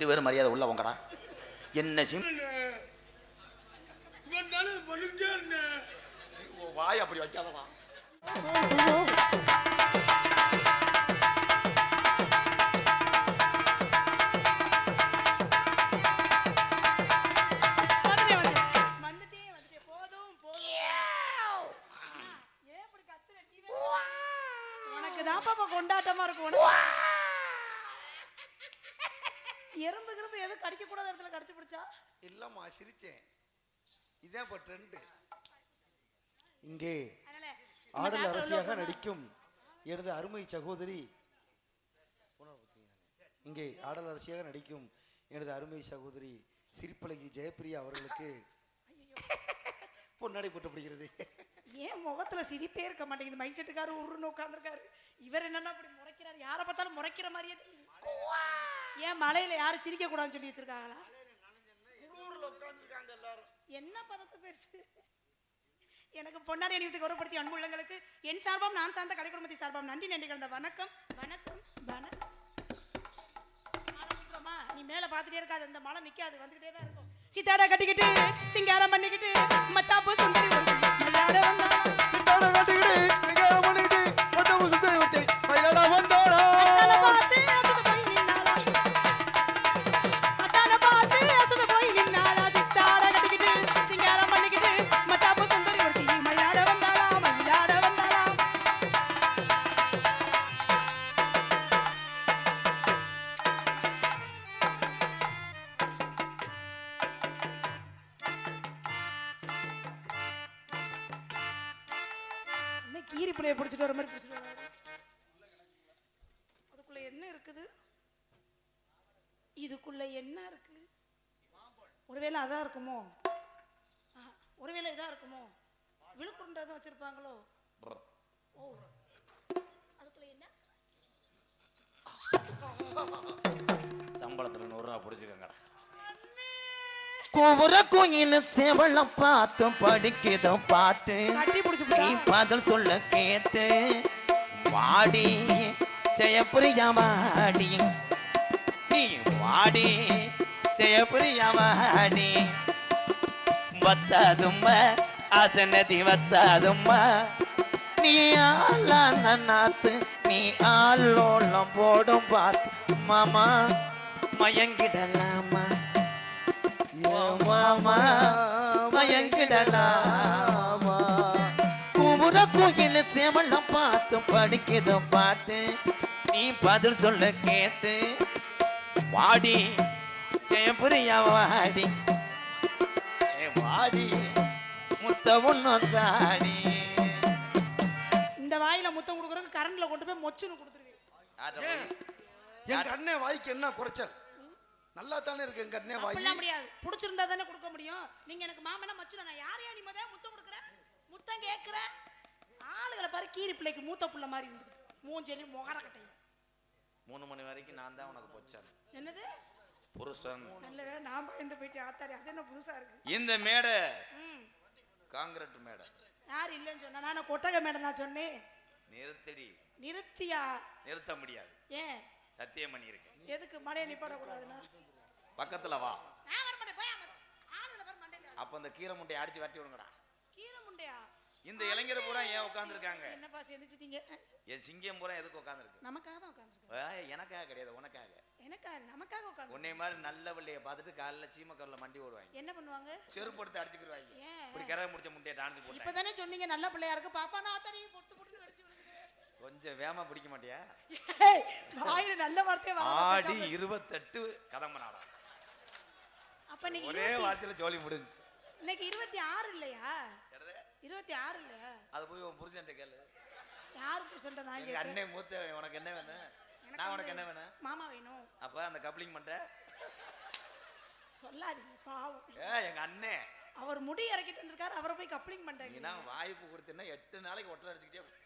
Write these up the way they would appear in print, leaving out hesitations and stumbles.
2 பேரும் மரியாதை உள்ள உங்கடா. என்ன வாய் அப்படி வைக்காதவா. கொண்டாட்டமா இருக்கும். எறும்பு கிரும்பு எதுவும் கடிக்க கூடாத இடத்துல கடிச்சு பிடிச்சா இல்லம்மா சிரிச்சேன். இதான் இப்ப ட்ரெண்ட். இங்கே ஆடல் அரசியாக நடிக்கும் எனது அருமை சகோதரி, இங்கே ஆடல் அரசியாக நடிக்கும் எனது அருமை சகோதரி சிரிப்பழகி ஜெயப்பிரியா அவர்களுக்கு பொன்னாடை போட்டப்படுகிறது. ஏன் முகத்துல சிரிப்பே இருக்க மாட்டேங்குது? மைக் செட்டுக்காரு உருன்னு உட்கார்ந்துருக்காரு. இவர் என்னன்னா அப்படி முறைக்கிறாரு? யாரை பார்த்தாலும் முறைக்கிற மாதிரியே. ஏன் மலையில யாரும் சிரிக்க கூடாதுன்னு சொல்லி வச்சிருக்காங்களா? என்ன பதத்து பெருசு. எனக்கு பொன்னாடி அணிவத்துக்கு கௌரவப்படுத்தி அன்புள்ளங்களுக்கு என் சார்பாம் நான் சார்ந்த கலை குடும்பத்தை சார்பாம் நன்றி நன்றி கலந்த வணக்கம் வணக்கம் வணக்கம். நீ மேல பாத்துட்டே இருக்காது, அந்த மலை நிக்காது, வந்துகிட்டே தான் இருக்கும். சித்தாடா கட்டிக்கிட்டு சிங்காரம் பண்ணிக்கிட்டு மத்தாப்பு சுந்தரி மலையாட வந்தா சித்தாடா கட்டிக்கிட்டு சிங்காரம் பண்ணிக்கிட்டு மத்தாப்பு சுந்தரி ஒருத்தி மலையாட வந்தா கீரி புள்ளைய பிடிச்சிட்டு வர மாதிரி பிடிச்சிட்டு வராரு. அதுக்குள்ள என்ன இருக்குது? இதுக்குள்ள என்ன இருக்கு? ஒருவேளை அதான் இருக்குமோ? ஒருவேளை இதா இருக்குமோ? விழுக்குருண்டை தான் வச்சிருப்பாங்களோ? ஓ, அதுக்குள்ள என்ன? சம்பளத்துல 100 ரூபா பிடிச்சிக்கங்க. கோவர கோயில சேவலம் பார்த்து படிக்கிற பாட்டு நீ பதில் சொல்ல கேட்டு வாடி ஜெயப்பிரியா வாடி, நீ வாடி ஜெயப்பிரியா வாடி. வத்தாதும்மா ஆசனதி வத்தாதும்மா, நீ ஆளான நாத்து நீ ஆளோளம் போடும் பார்த்து மாமா மயங்கிடலாமா மாமா மயங்கிடலாமா. குமுற கோயில சேவலம் பார்த்து படிக்கிற பாட்டு நீ பதில் சொல்ல கேட்டு வாடி ஜெயப்பிரியா வாடி, வாடி முத்த ஒண்ணு தாடி. இந்த வாயில முத்தம் கொடுக்குறதுக்கு கரண்ட்ல கொண்டு போய் மொச்சுன்னு கொடுத்துருவேன். எங்க அண்ணன் வாய்க்கு என்ன குறைச்சல்? நல்லா தானே இருக்கு எங்க அண்ணன் வாய். அப்பலாம் முடியாது, பிடிச்சிருந்தா தானே கொடுக்க முடியும். நீங்க எனக்கு மாமனா மச்சுனா நான் யாரையா நீ மதே முத்தம் கொடுக்குறேன் முத்தம் கேட்குறேன். ஆளுகளை பாரு, கீரி பிள்ளைக்கு மூத்த புள்ள மாதிரி இருந்துட்டு மூஞ்சலி முகர கட்டை. 3 மணி வரைக்கும் நான் தான் உனக்கு பொச்சான். என்னது புருஷன்? நல்ல வேளை நான் பயந்து போயிட்டு ஆத்தாடி. அது என்ன புதுசா இருக்கு? இந்த மேடை காங்கிரட் மேடை. யார் இல்லைன்னு சொன்னா? நான் கொட்டகை மேடை நான் சொன்னேன். நிறுத்தடி. நிறுத்தியா? நிறுத்த முடியாது. ஏன்? சத்தியம் பண்ணி இருக்கேன். எதுக்கு மடையை நிப்பாட கூடாதுன்னா? பக்கத்துல வா. நான் வர மாட்டேன், போய் ஆளுல பாரு மண்டையில. அப்ப அந்த கீரை முட்டையை அடிச்சு வெட்டி விடுங்கடா. கீரை முண்டையா? இந்த இளைஞர் பூரா ஏன் உட்கார்ந்து இருக்காங்க? என்னப்பா செஞ்சிட்டீங்க? என் சிங்கம் பூரா எதுக்கு உட்கார்ந்து இருக்கு? நமக்காக தான் உட்கார்ந்து இருக்கு. எனக்காக கிடையாது, உனக்காக. எனக்காக? நமக்காக உட்கார்ந்து. உன்னை மாதிரி நல்ல வள்ளைய பார்த்துட்டு காலைல சீமக்கல்ல மண்டி ஓடுவாங்க. என்ன பண்ணுவாங்க? செருப்பு எடுத்து அடிச்சுக்குவாங்க. இப்படி கரை முடிச்ச முட்டையை டான்ஸ் போட்டு. இப்பதானே சொன்னீங்க நல்ல பிள்ளையா இருக்கு பாப்பா. நான் அத்தனை பொட்டு பொட்டு வெடிச்சு விடுங்க. கொஞ்சம் வேமா பிடிக்க மாட்டியா? வாயில நல்ல வார்த்தையே வராத. ஆடி 28 கதம்ப நாடா. அப்ப நீ ஒரே வார்த்தையில ஜோலி முடிஞ்சு. இன்னைக்கு 26 இல்லையா? 26 இல்லையா? அது போய் உன் புருஷன்ட்ட கேளு. யார் புருஷன்ட்ட? நான் கேக்குறேன். அண்ணே மூத்த. உனக்கு என்ன வேணும்? நான் உனக்கு என்ன வேணும்? மாமா வேணும். அப்ப அந்த கப்ளிங் பண்ண சொல்லாதீங்க பாவம். எங்க அண்ணே அவர் முடி இறக்கிட்டு வந்திருக்காரு, அவரை போய் கப்ளிங் பண்றீங்க. நான் வாய்ப்பு கொடுத்தேன்னா 8 நாளைக்கு ஒட்டல அடிச்சுக்கிட்டே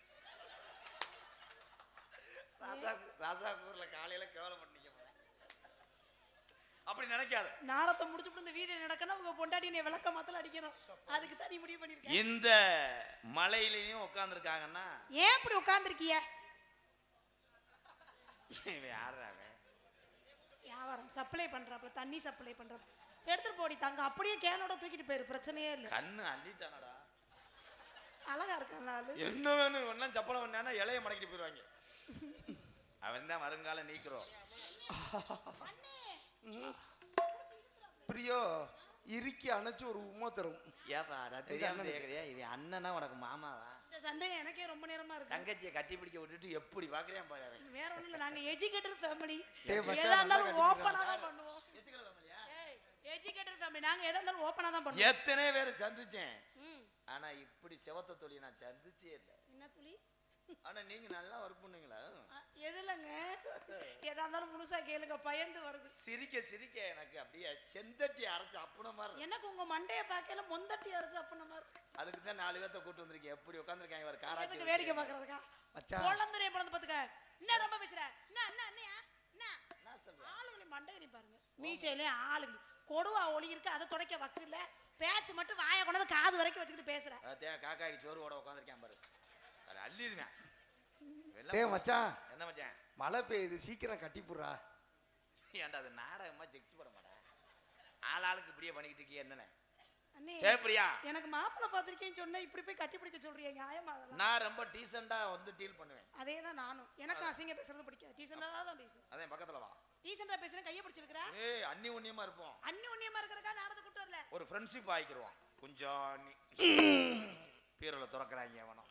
ராசாக்கூர்ல காலையில கேவலம் பண்ணீங்க. அப்படி நினைக்காத. நாடத்தை முடிச்சுட்டு இந்த வீதியில நடக்கணும், உங்க பொண்டாட்டி நீ விளக்க மாத்தல அடிக்கணும். அதுக்கு தான் நீ முடிவு பண்ணிருக்க. இந்த மலையிலயும் உட்கார்ந்து இருக்காங்கன்னா ஏன் இப்படி உட்கார்ந்து இருக்கீங்க? வியாபாரம் சப்ளை பண்றாப்ல, தண்ணி சப்ளை பண்றாப்ல. எடுத்துட்டு போடி தங்க, அப்படியே கேனோட தூக்கிட்டு போயிரு, பிரச்சனையே இல்ல. கண்ணு அள்ளிட்டானடா. அழகா இருக்கான் ஆளு. என்ன வேணும் ஒன்னும் சப்பளம் பண்ணா இலைய மடக்கிட்டு போயிடுவாங்க. அவன் தான் வருங்கால நீக்கிறோம். பிரியோ இறுக்கி அணைச்சு ஒரு உம்மா தரும். ஏப்பா அதான் தெரியாம கேக்குறியா? இவன் அண்ணனா உனக்கு மாமாவா? இந்த சந்தேகம் எனக்கே ரொம்ப நேரமா இருக்கு. தங்கச்சியை கட்டி பிடிக்க விட்டுட்டு எப்படி பாக்குறியா பாரு. வேற ஒண்ணும் இல்ல, நாங்க எஜுகேட்டட் ஃபேமிலி. டேய் மச்சான், எதா நல்லா இருந்தாலும் கட்டிக்கிறான். ஓபனா தான் பண்ணுவோம். ஏய், எஜுகேட்டட் ஃபேமிலி, நாங்க எதா இருந்தாலும் ஓபனா தான் பண்ணுவோம். எத்தனை பேரை சந்திச்சேன், ஆனா இப்படி செவத்த தொழில் நான் சந்திச்சே இல்லை. என்ன துளி? ஆனா நீங்க நல்லா ஒர்க் பண்ணுவீங்களா? எதுலங்க? எதா இருந்தாலும் முழுசா கேளுங்க, பயந்து வருது. சிரிக்க சிரிக்க எனக்கு அப்படியே செந்தட்டி அரைச்சு அப்புன மாதிரி. எனக்கு உங்க மண்டைய பார்க்கல மொந்தட்டி அரைச்சு அப்பன மாதிரி. அதுக்கு தான் 4 பேர்த்த கூட்டு வந்திருக்கேன். எப்படி உட்காந்துருக்காங்க ஒரு காராச்சி. எதுக்கு வேடிக்கை பாக்குறதுக்கா? மச்சான். பொளந்துரே பொளந்து பாத்துக்க. என்ன ரொம்ப பேசுற? என்ன நான் சொல்றேன். ஆளுங்களே மண்டைய நீ பாருங்க. மீசையிலே ஆளுங்க. கொடுவா ஒளி இருக்கு, அதை துடைக்க வக்கில்ல. பேச்சு மட்டும் வாயை கொண்டு காது வரைக்கும் வச்சுக்கிட்டு பேசுற. காக்காய்க்கு சோறு ஓட உட்காந்துருக்கேன் பாரு. அது அள்ளிடுவேன். டேய் மச்சான், என்ன மச்சான்? மழை பெய்யுது, சீக்கிரம் கட்டிப்புடுறா. ஏன்டா அது நாடகமா ஜெக்ஸ் போட மாட்டேன். ஆளாளுக்கு இப்படியே பண்ணிக்கிட்டு இருக்கீங்க என்னன்னு? அண்ணே, சேப்பிரியா, எனக்கு மாப்பிள்ளை பார்த்திருக்கேன்னு சொன்னா இப்படி போய் கட்டி பிடிக்க சொல்றியா? நியாயமா அதெல்லாம்? நான் ரொம்ப டீசெண்டா வந்து டீல் பண்ணுவேன். அதே தான் நானும். எனக்கு அசிங்க பேசுறது பிடிக்காது. டீசெண்டா தான் பேசுவேன். அதே பக்கத்துல வா. டீசெண்டா பேசுறேன், கையை பிடிச்சிருக்கற. ஏய் அண்ணி உண்ணியமா இருப்போம். அண்ணி உண்ணியமா இருக்கறக்கா நாடத்தை கூட்டு வரல. ஒரு ஃப்ரெண்ட்ஷிப் ஆயிக்கிறோம். கொஞ்சம் நீ பீரோல திறக்கறாங்க அவனோ.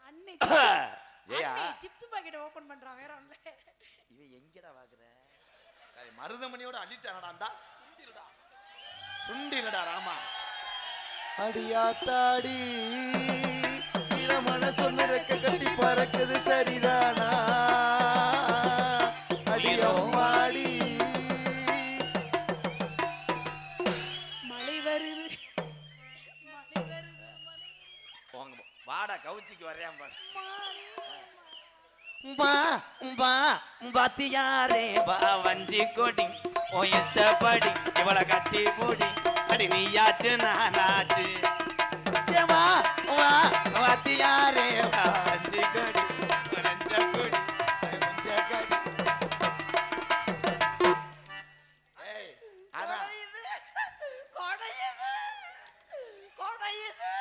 அண்ணே ஜெயா, அண்ணே சிப்ஸ் பாக்கெட் ஓபன் பண்றான், வேற ஒண்ணு இல்ல. இவன் எங்கடா வாக்குற? சரி மருதமணியோட அள்ளிட்டானடா. சுண்டிலடா சுண்டிலடா ராமா. அடியாத்தாடி இளமன சொன்னதக்க கட்டி பறக்குது சரிதானா? அடியம்மாடி மழை வருது, மழை வருது, போங்க வாடா கவுச்சிக்கு வரையாம் பாரு. பா பா பாத்தியாரே பா வஞ்சி கொடி ஓ இஷ்டப்படி இவளை கட்டி போடி அடி நீயாச்சு நானாச்சு. வா வா பாத்தியாரே பா வஞ்சி கொடி வஞ்ச கொடி வஞ்ச கொடி. ஏய் அதான் கொடையுது, கொடையுது, கொடையுது.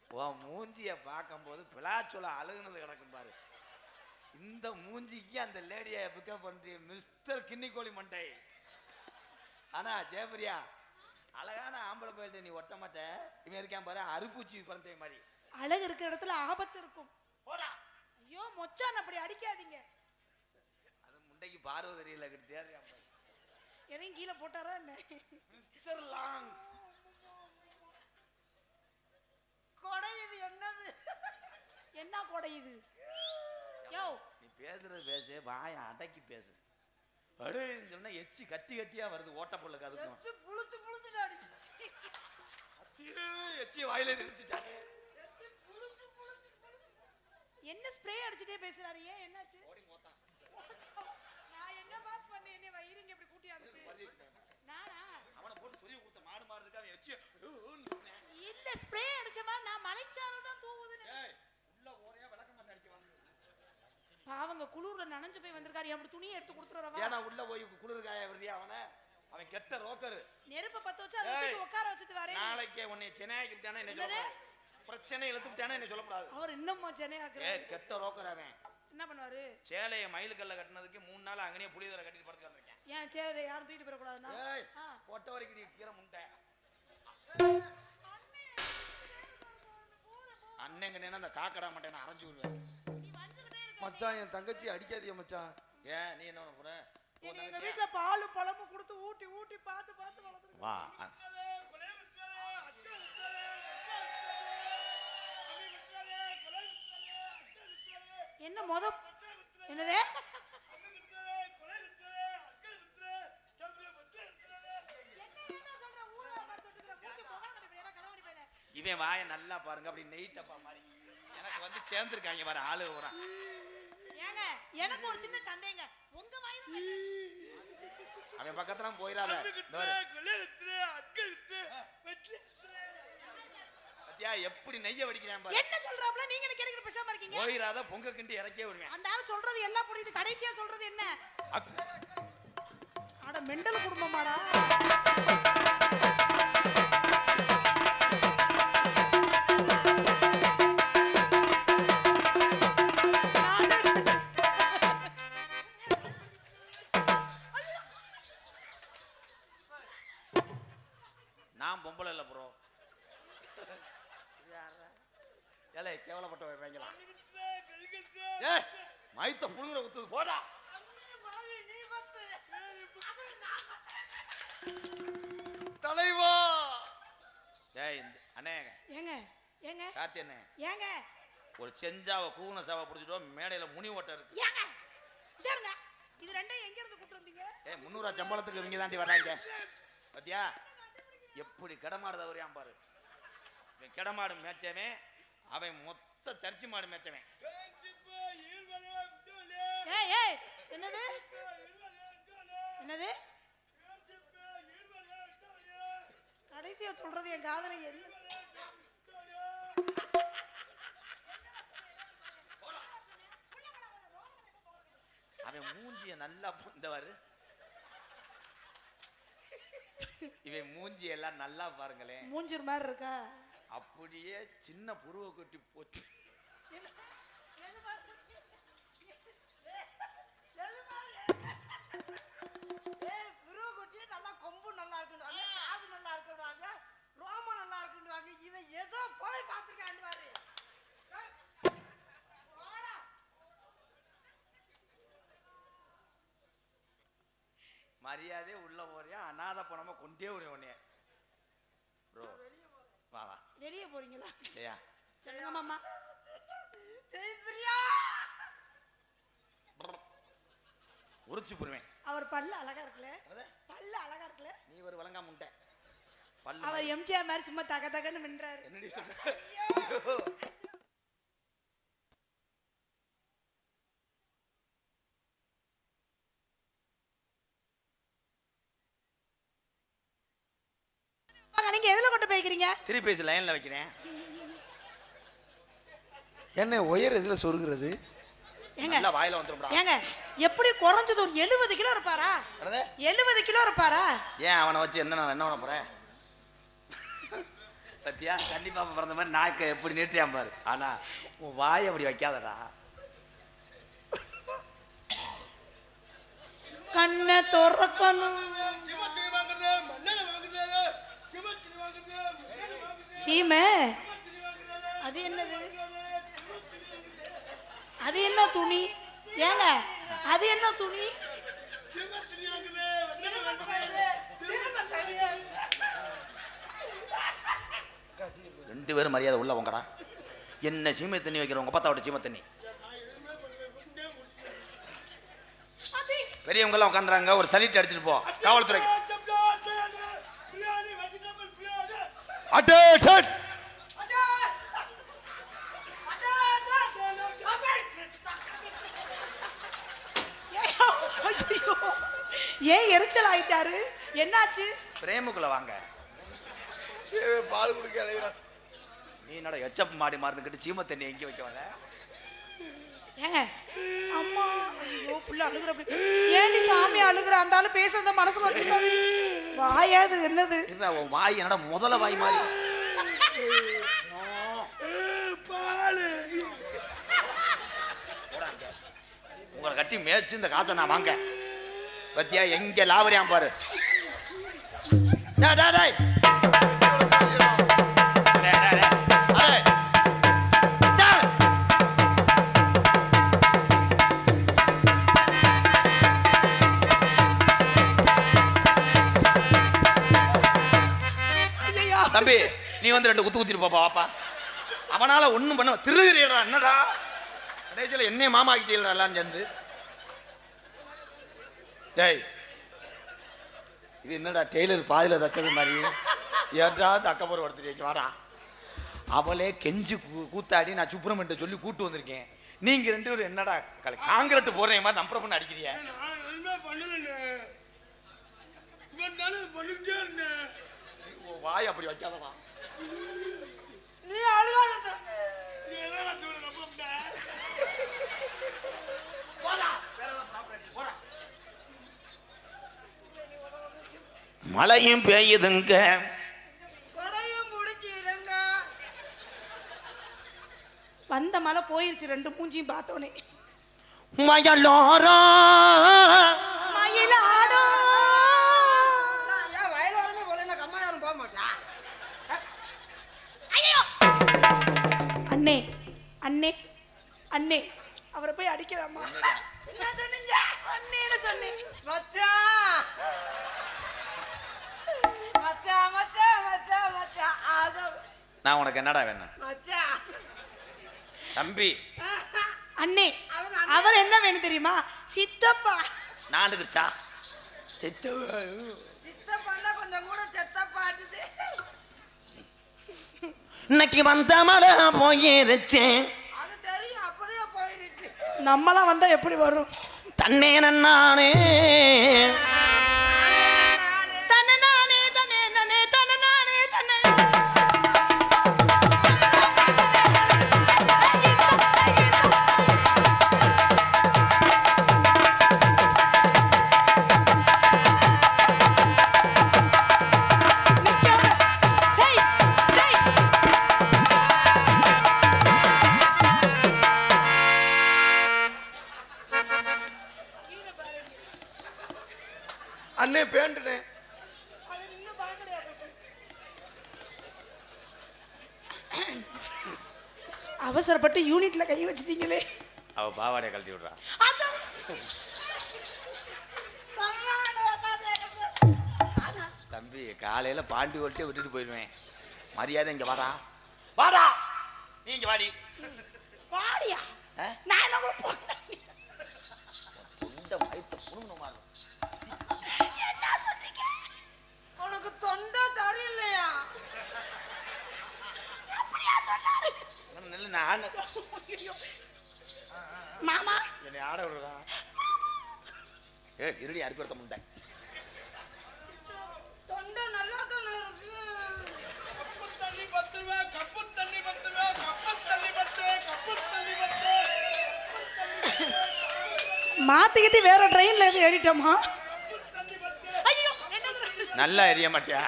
உன் மூஞ்சிய பார்க்கும்போது பிளாச்சோல அழுகுனது கிடக்கும் பாரு. இந்த மூஞ்சிக்கு அந்த லேடியை பிக்கப் பண்றிய மிஸ்டர் கிண்ணிக்கோழி மண்டை. ஆனா ஜெயபிரியா, அழகான ஆம்பளை போயிட்டு நீ ஒட்ட மாட்ட. இவன் இருக்கான் பாரு அருப்பூச்சி குழந்தை மாதிரி. அழகு இருக்கிற இடத்துல ஆபத்து இருக்கும். போடா. ஐயோ மொச்சான், அப்படி அடிக்காதீங்க. அது முண்டைக்கு பார்வை தெரியல கிட்டே. எதையும் கீழே போட்டாரா என்ன? Mister long. கொடையுது என்னது? என்ன கொடையுது? யோ நீ பேசுறது பேசு, வாயை அடக்கி பேசு. அடுன்னு சொன்னா எச்சி கத்தி கத்தியா வருது ஓட்ட பொருளுக்கு. அதுக்கும் எச்சு புளுத்து புளுத்துட்டு அடிச்சு. எச்சி வாயில தெரிச்சுட்டாங்க. என்ன ஸ்ப்ரே அடிச்சிட்டே பேசுறாரு? ஏன் என்னாச்சு? நான் என்ன பாஸ் பண்ணேன்? என்ன வயிறுங்க இப்படி கூட்டி ஆகுது? நானா அவனை போட்டு சொல்லி கொடுத்த மாடு மாடு இருக்கா எச்சி இல்ல, ஸ்ப்ரே அடிச்ச மாதிரி நான் மலைச்சாரல் தான் தூவுதுன்னு. ஏய் உள்ள ஒரே விளக்க மாட்டே அடிக்குவாங்க. பாவங்க குளூர்ல நனைஞ்சு போய் வந்திருக்காரு. அப்படி துணியை எடுத்து கொடுத்துறவா? ஏன்னா உள்ள போய் குளிர் காய வர்றியா அவனை? அவன் கெட்ட ரோக்கரு. நெருப்ப பத்த வச்சு அதை தூக்கி உட்கார வச்சுட்டு வரேன். நாளைக்கே உன்னை சென்னையாக்கி விட்டானா என்ன சொல்லக்கூடாது. பிரச்சனை இழுத்து விட்டானா என்ன சொல்லக்கூடாது. அவர் இன்னும் சென்னை ஆக்குறாரு. கெட்ட ரோக்கர் அவன். என்ன பண்ணுவாரு? சேலையை மயிலுக்கல்ல கட்டினதுக்கு 3 நாள் அங்கனே புளிதரை கட்டிட்டு படுத்து வந்திருக்கேன். ஏன் சேலை யாரும் தூக்கிட்டு போயிட கூடாதுன்னா? ஏய் பொட்ட வரைக்கும் நீ கீரை முண்டை. அண்ணங்கன்னு அந்த காக்கடா மாட்டேன் அரைஞ்சு விடுவேன். மச்சான், என் தங்கச்சி அடிக்காதிய மச்சான். ஏன் நீ என்ன பண்ண போற? எங்க வீட்டுல பாலு பழமும் கொடுத்து ஊட்டி ஊட்டி பார்த்து பார்த்து வளர்த்துருக்கோம். வா. என்ன மொத என்னது? இவன் வாயை நல்லா பாருங்க, அப்படி நெய்ட்டப்பா மாதிரி எனக்கு வந்து சேர்ந்துருக்காங்க பாரு ஆளு ஊரா. ஏங்க எனக்கு ஒரு சின்ன சந்தேங்க, உங்க வாய் தான் அவன் பக்கத்துல போயிடாத. பாத்தியா எப்படி நெய்ய வடிக்கிறான் பாரு. என்ன சொல்றாப்ல நீங்க என்ன கேக்குற பேசாம இருக்கீங்க? போயிராத பொங்க கிண்டி இறக்கே வருவேன். அந்த ஆளு சொல்றது எல்லாம் புரியுது, கடைசியா சொல்றது என்ன? அட மெண்டல் குடும்பமாடா. நான் பொம்பளை இல்ல ப்ரோ. ஏலே கேவலப்பட்ட வைங்களா. ஏய் மைத்த புழுங்குற குத்துது போடா. தலைவா. ஏய் அண்ணே. ஏங்க ஏங்க கார்த்தி அண்ணே. ஏங்க ஒரு செஞ்சாவ கூன சாவ புடிச்சிட்டோ மேடையில முனி ஓட்ட இருக்கு. ஏங்க இங்க இது ரெண்டையும் எங்க இருந்து கூட்டி வந்தீங்க? ஏய் 300 சம்பளத்துக்கு இவங்க தாண்டி வராங்க. பாத்தியா எப்படி கடமாடுத வரையாம் பாரு. இவன் கடமாடு மேய்ச்சவன், அவன் மொத்த சர்ச்சி மாடு மேய்ச்சவன். ஏய் ஏய் என்னது என்னது கடைசியா சொல்றது என் காதுல என்ன? அவன் மூஞ்சிய நல்லா புந்தவாரு. இவன் மூஞ்சி எல்லாம் நல்லா பாருங்களேன். மூஞ்சூர் மாதிரி இருக்கா? அப்படியே சின்ன புருவ கொட்டி போச்சு. நல்லா கொம்பு நல்லா இருக்குன்னு காது நல்லா இருக்குன்னு ரோமம் நல்லா இருக்குன்னு இவன் ஏதோ போய் பார்த்துருக்காண்டு பாரு. மரியாதையே உள்ள போறியா அநாத பணமா கொண்டே ஒரு உன்னைய ப்ரோ. வா வா வெளியே போறீங்களா? இல்லையா சொல்லுங்க மாமா. ஜெயபிரியா உரிச்சு போடுவேன். அவர் பல்லு அழகா இருக்குல்ல? பல்லு அழகா இருக்குல்ல? நீ ஒரு வழங்கா முண்டை பல்லு. அவர் எம்ஜிஆர் மாதிரி சும்மா தக தகன்னு மின்றாரு. என்னடி சொல்ற? நீங்க எதுல கொண்டு போய்க்கிறீங்க? திருப்பி பேசி லைன்ல வைக்கிறேன். என்ன உயர் எதுல சொருகிறது? ஏங்க நல்லா வாயில வந்துரும்டா. ஏங்க எப்படி குறைஞ்சது ஒரு 70 கிலோ இருப்பாரா? 70 கிலோ இருப்பாரா? ஏன் அவனை வச்சு என்ன பண்ண போறேன்? சத்தியா கண்டிப்பா பிறந்த மாதிரி நாக்க எப்படி நீட்டியா பாரு. ஆனா உன் வாயை அப்படி வைக்காதடா. கண்ணை திறக்கணும். சீமை அது என்னது? அது என்ன துணி? ஏங்க அது என்ன துணி? ரெண்டு பேரும் மரியாதை உள்ள உங்கடா. என்ன சீமை தண்ணி வைக்கிறவங்க பத்தாவோட சீமை தண்ணி. பெரியவங்க எல்லாம் உட்காந்துறாங்க. ஒரு சலிட்டு அடிச்சுட்டு போ காவல்துறைக்கு. அட்டேஷன். ஏன் எரிச்சல் ஆயிட்டாரு? என்னாச்சு? பிரேமுக்குள்ள வாங்க. பால் குடிக்க அலைகிறான். நீ என்னடா எச்சப் மாடி மறந்துக்கிட்டு சீமை தண்ணி எங்க வைக்க வர? ஏங்க அம்மா ஐயோ புள்ள அழுகுற. ஏன்டி சாமி அழுகுற? அந்த ஆளு பேசுறத மனசுல வச்சுக்காது. வாயாது என்னது? என்ன உன் வாய் என்னடா முதல வாய் மாதிரி? உங்களை கட்டி மேய்ச்சு இந்த காசை நான் வாங்க. பத்தியா எங்க லாபரியாம் பாரு. டேய் டேய் டேய். டேய் டேய் டேய். அடே. டேய். தம்பி நீ வந்து 2 குத்து குத்திட்டு போப்பா வாப்பா. அவனால ஒண்ணும் பண்ண திருகிறீடா என்னடா? கடைசியில் என்னைய மாமா ஆக்கிட்டீங்களா எல்லாம் சேர்ந்து? டேய் இது என்னடா டெய்லர் பாதியில் தச்சது மாதிரி ஏற்றா தக்கப்புறம் ஒருத்தர் வாடா. அவளே கெஞ்சு கூத்தாடி நான் சுப்பிரமணியத்தை சொல்லி கூட்டு வந்திருக்கேன். நீங்க 2 பேரும் என்னடா காங்கிரட் போடுற மாதிரி நம்பர் பண்ண அடிக்கிறிய? வாய் அப்படி வைக்காதவா. நீ அழுகாத தம்பி. மழையும் பெய்யுதுங்க, கொடையும் பிடிச்சிருங்க. வந்த மழை போயிருச்சு, ரெண்டு மூஞ்சியும் பார்த்தோனே. மயலோரா மயிலாடோ ஏன் வயலோரமே போல கம்மா யாரும் போக மாட்டா. ஐயோ அண்ணே அண்ணே அண்ணே அவரை போய் அடிக்கலாமா? என்ன சொன்னீங்க? அண்ணேன்னு சொன்னேன். மச்சான் மச்சான் மச்சான் மச்சான் மச்சான் ஆக நான் உனக்கு என்னடா வேணும் மச்சான் தம்பி? அண்ணே அவர் என்ன வேணும் தெரியுமா? சித்தப்பா. நான் இருக்குச்சா சித்தப்பான்னா கொஞ்சம் கூட செத்தப்பாட்டுது. இன்னைக்கு வந்த மழை போயிருச்சேன், அது தெரியும், அப்போதே போயிருச்சு. நம்மளாம் வந்தா எப்படி வரும்? தன்னே நானே தன்னை நானே தன்னை நானே தன்னை நானே தன்னை அண்ணே பேண்டுனே. அவசரப்பட்டு யூனிட்ல கை வச்சிட்டீங்களே. அவ பாவாடைய கழட்டி விடுறா. தம்பி காலையில பாண்டி ஓட்டே விட்டுட்டு போயிடுவேன். மரியாதை இங்க வாடா வாடா, நீ இங்க வாடி. வாடியா? நான் என்ன கூட போறேன். தொண்டை வயித்தை புடுங்கணுமா? என்ன சொன்னீங்க? உனக்கு தொண்டை சரியில்லையா? அப்படியா சொன்னாரு? நெல்லு நான் மாமா என்னை ஆட விடுறா. இருடி அறுப்பெடுத்த முண்டை. தொண்டை நல்லா தானே இருக்கு. கப்பு தண்ணி 10 ரூபா, கப்பு தண்ணி 10 ரூபா, கப்பு தண்ணி 10, கப்பு தண்ணி 10. மாத்திக்கிட்டு வேற ட்ரெயின்ல எது ஏறிட்டோமா? ஐயோ நல்லா எரிய மாட்டியா?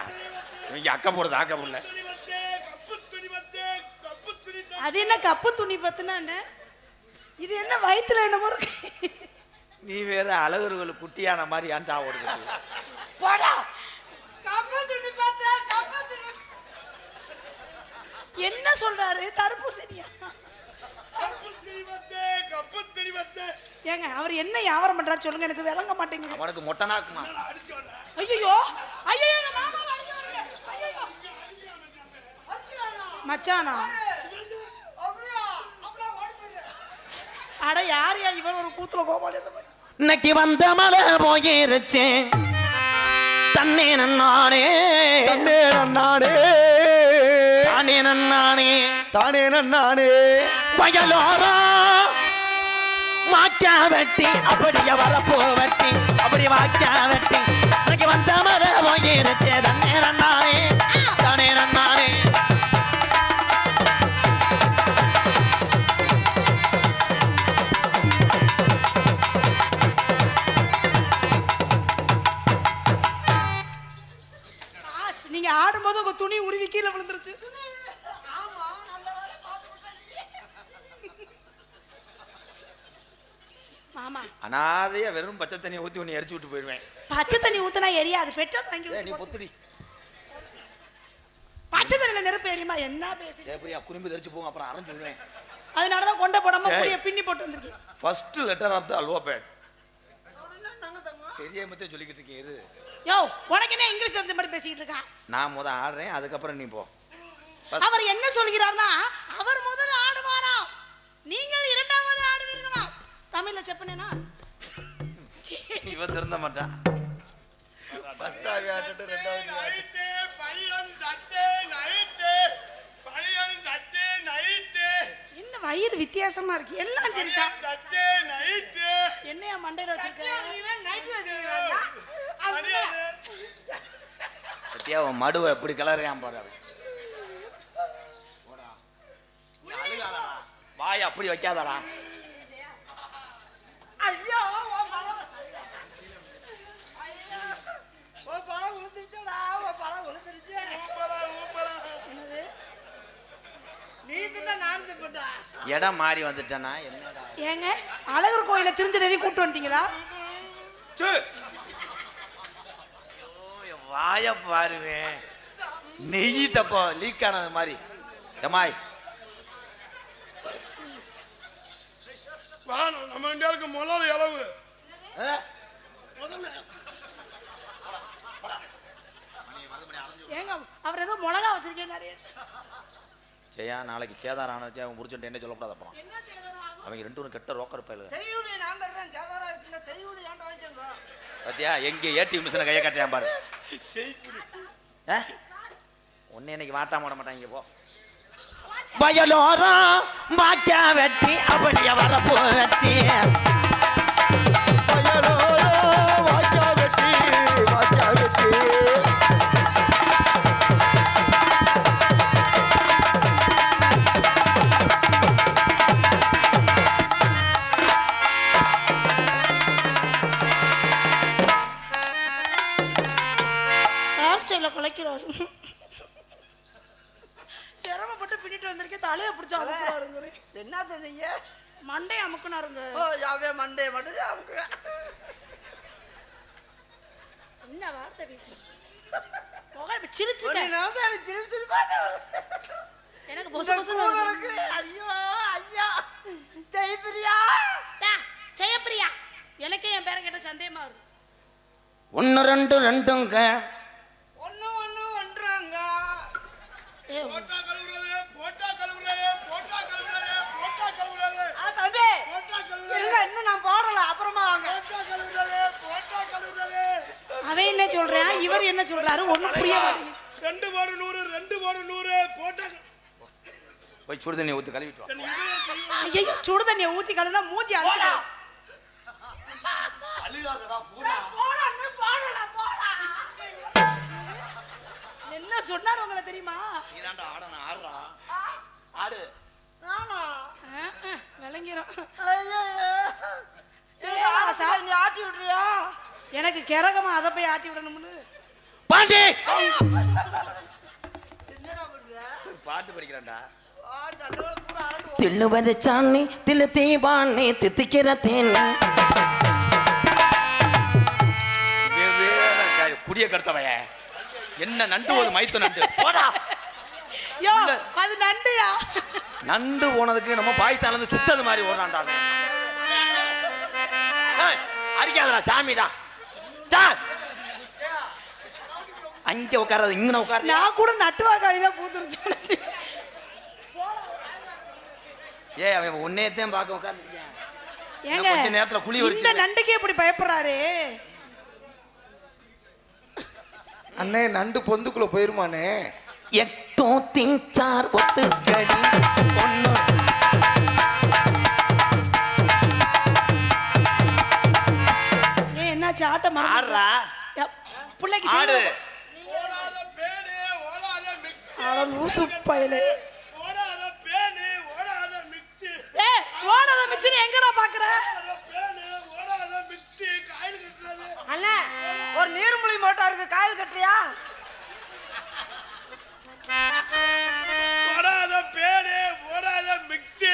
இவங்க அக்க போடுது ஆக்க முடியல. அது என்ன கப்பு துணி பத்துனா என்ன? இது என்ன வயித்துல என்னமோ இருக்கு. நீ வேற அழகர்கள் குட்டியான மாதிரி ஏன்டா ஓடுது? போடா. கப்பு துணி பத்து, கப்பு துணி. என்ன சொல்றாரு? தர்பூசணியா? ஏங்க அவர் என்ன வியாபாரம் பண்றாரு சொல்லுங்க, எனக்கு விளங்க மாட்டேங்குது. அவனுக்கு மொட்டை நாக்குமா? ஐயோ ஐயோ மாமா ஐயோ மச்சானா அட யார் யா இவர்? ஒரு கூத்துல கோபால் இந்த மாதிரி. இன்னைக்கு வந்த மழை போயிருச்சேன், தன்னே நானே தன்னே நானே தானே நானே தானே நானே பயலோரா வாக்கா வெட்டி அப்படியே வரப்போ வெட்டி அப்படி வாக்கா வெட்டி இன்னைக்கு வந்த மழை போயிருச்சே, தன்னே நானே தானே நானே. நீங்க ஆடும்போது உங்க துணி உருவி கீழே விழுந்துருச்சு. மாமா அனாதையா வெறும் பச்சை தண்ணி ஊத்தி உன்னை எரிச்சு விட்டு போயிடுவேன். பச்சை தண்ணி ஊத்துனா எரியாது, பெட்ரோல் வாங்கி நீ ஊத்தி பொத்துடி. பச்சை தண்ணியில நெருப்பு எரியுமா? என்ன பேசு? சேப்பரியா குறும்பு தெரிச்சு போங்க, அப்புறம் அரைஞ்சு விடுவேன். அதனாலதான் கொண்ட போடாம புளிய பின்னி போட்டு வந்திருக்கேன். First letter of the alphabet. தெரியாமத்தே சொல்லிக்கிட்டு இருக்கேன். இரு யோ, உனக்கு என்ன இங்கிலீஷ் தெரிஞ்ச மாதிரி பேசிட்டு இருக்கா? நான் முத ஆடுறேன், அதுக்கப்புறம் நீ போ. அவர் என்ன சொல்கிறார்னா, அவர் முதல்ல ஆடுவாராம், நீங்கள் இரண்டாவது ஆடுவீர்களாம். தமிழ்ல செப்பனேனா? இவன் திருந்த மாட்டான். ஃபர்ஸ்ட் ஆவி ஆடிட்டு ரெண்டாவது நைட்டு பையன் தட்டு நைட்டு பையன் தட்டு நைட்டு என்ன வயிறு வித்தியாசமா இருக்கு, எல்லாம் சரிக்கா. தட்டு நைட்டு என்னையா மண்டையில வச்சிருக்க? சத்தியா உன் மடுவை எப்படி கலரையான் பாரு. வாய் அப்படி வைக்காதடா. ஐயோ உன் பழம் ஐயோ உன் பழம் விழுந்துருச்சடா, உன் பழம் விழுந்துருச்சு. என்னது? நீ தான் நானும் திப்பட்டா. இடம் மாறி வந்துட்டேனா என்னடா? ஏங்க அழகர் கோயில தெரிஞ்சது எதையும் கூட்டு வந்துட்டீங்களா? வாய பாருவேன் நெய் டப்பா லீக் ஆனது மாதிரி. ஏமாய் நம்ம இந்தியாவுக்கு முதல்ல இளவு ஏங்க அவர் ஏதோ மிளகா வச்சிருக்கேன். செய்யா நாளைக்கு சேதாரம் ஆனச்சு அவன் முடிச்சுட்டு என்ன சொல்லக்கூடாது. அப்புறம் என்ன செய்யணும்? அவங்க ரெண்டு பேரும் கெட்ட ரோக்கர் பயில செய்யுடி நான் தர்றேன். சேதாரா இருக்குல்ல, செய்யுடி ஏன்டா வச்சங்க? பாத்தியா எங்க ஏடிஎம் மிஷினை கையை கட்டுறான் பாரு. ஒன்னு இன்னைக்கு வாட்டா போட மாட்டாங்க. போ வயலோரம் வாக்கியா வெட்டி அப்படியே வரப்போ வெட்டி வாக்கியா வெட்டி வாக்கியா வெட்டி ஹாஸ்டல்ல குலைக்கிறாரு. சிரமப்பட்டு பின்னிட்டு வந்திருக்கேன், தலையை பிடிச்சி அமுக்குறாருங்க. என்ன தந்தீங்க? மண்டை அமுக்குனாருங்க. யாவே மண்டை மட்டும் அமுக்கு. என்ன வார்த்தை பேசி சிரிச்சுட்டேன். எனக்கு பொசு பொசு இருக்கு. ஐயோ ஐயா ஜெயபிரியா ஜெயபிரியா எனக்கே என் பேரை கேட்ட சந்தேகமா வருது. ஒன்னு ரெண்டு ரெண்டுங்க ஒண்ணு ஒண்ணு ஒன்றாங்க. போட்டா கழுவுறது போட்டா கழுவுறது போட்டா கழுவுறது போட்டா கழுவுறது தம்பி போட்டா கழுவுறது இருங்க, இன்னும் நான் போடல, அப்புறமா வாங்க. போட்டா கழுவுறது போட்டா கழுவுறது. அவன் என்ன சொல்றான், இவர் என்ன சொல்றாரு, ஒண்ணும் புரிய மாட்டேங்குது. 2 போடு 100 2 போடு 100 போட்டா போய் சுடு தண்ணி ஊத்து கழுவிட்டு வா. ஐயோ சுடு தண்ணியை ஊத்தி கழுவினா மூஞ்சி அழுகுது. அழுகாதடா என்ன சொன்னாரு உங்களை தெரியுமா? நீ தான்டா ஆடணும். ஆடுறா ஆடு. விளங்கிறோம். ஆட்டி விடுறியா? எனக்கு கிறகமா அதை போய் ஆட்டி விடணும்னு. பாண்டி பாட்டு படிக்கிறான்டா. தில்லு வரைச்சாணி தில்லு தீபானி தித்திக்கிற தேனி குடிய கருத்தவைய என்ன நண்டு ஒரு மைத்து நண்டு போடா. யோ அது நண்டுயா? நண்டு போனதுக்கு நம்ம பாகிஸ்தான்ல இருந்து சுத்தது மாதிரி ஓடுறான்டா. அடிக்காதடா சாமிடா. அங்க உட்காராது இங்க உட்கார. நான் கூட நட்டுவாக்காளி தான் பூத்துருச்சு. ஏ அவன் உன்னையத்தையும் பார்க்க உட்கார்ந்துருக்கேன். ஏங்க கொஞ்ச நேரத்துல குழி இந்த வரிச்சு. நண்டுக்கு எப்படி பயப்படுறாரு? அண்ணே நண்டு பொந்துக்குள்ள போயிருமானே. எட்டோ திங்சார் ஒத்து கடி ஒன்னு என்னாச்சு ஆட்டம் ஆடுறா பிள்ளைக்கு ஆடு. ஓடாத பேனே ஓடாத மிக்ஸி ஆட லூசு பயலே. ஓடாத பேனே ஓடாத மிக்ஸி ஏய் ஓடாத மிக்ஸி எங்கடா பாக்குற? ஓடாத பேனே ஓடாத மிக்ஸி காயில் கட்டுறது. அண்ணா ஒரு நீர்முளி மோட்டாருக்கு காயில் கட்டுறியா? ஓடாத பேனே ஓடாத மிக்ஸி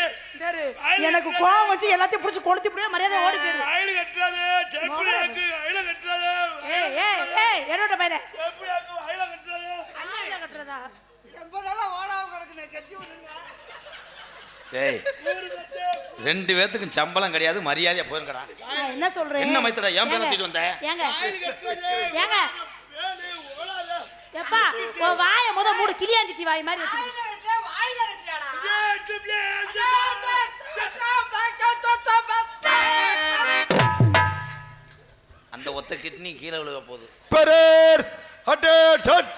எனக்கு கோவம் வச்சு எல்லாத்தையும் புடிச்சு கொளுத்தி புடியே மரியாதை ஓடி போயிரு. காயில் கட்டுறது செப்புக்கு காயில கட்டுறது. ஏய் ஏய் ஏய் என்னோட பையனே செப்புக்கு காயில கட்டுறது. அண்ணா கட்டுறதா? ரொம்ப நாளா ஓடாம கிடக்குனே கட்டி விடுங்க. டேய் 2 பேத்துக்கும் சம்பளம் கிடையாது, மரியாதையா போயிருங்கடா. என்ன சொல்றேன்? என்ன மைத்தடா ஏன் பேன தூக்கிட்டு வந்த? ஏங்க காயில் கட்டுறது. ஏங்க பேனே ஓடாத எப்பா உன் வாயை முத மூடு, கிளியாஞ்சிட்டி வாய் மாதிரி வச்சு. அந்த ஒத்த கிட்னி கீழே விழுக போகுது. பரர் அட்டென்ஷன்.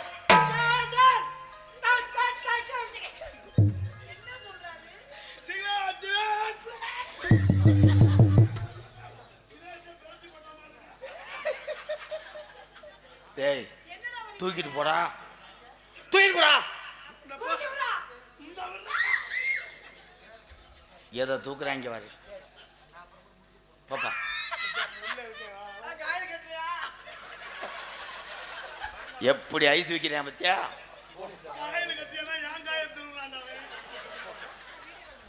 டேய் தூக்கிட்டு போடா, தூக்கிட்டு போடா. ஏதோ தூக்குறாங்க வாரு பாப்பா. எப்படி ஐஸ் வைக்கிறேன் பத்தியா? காயில கட்டியானா ஏன் காய திருறான்டா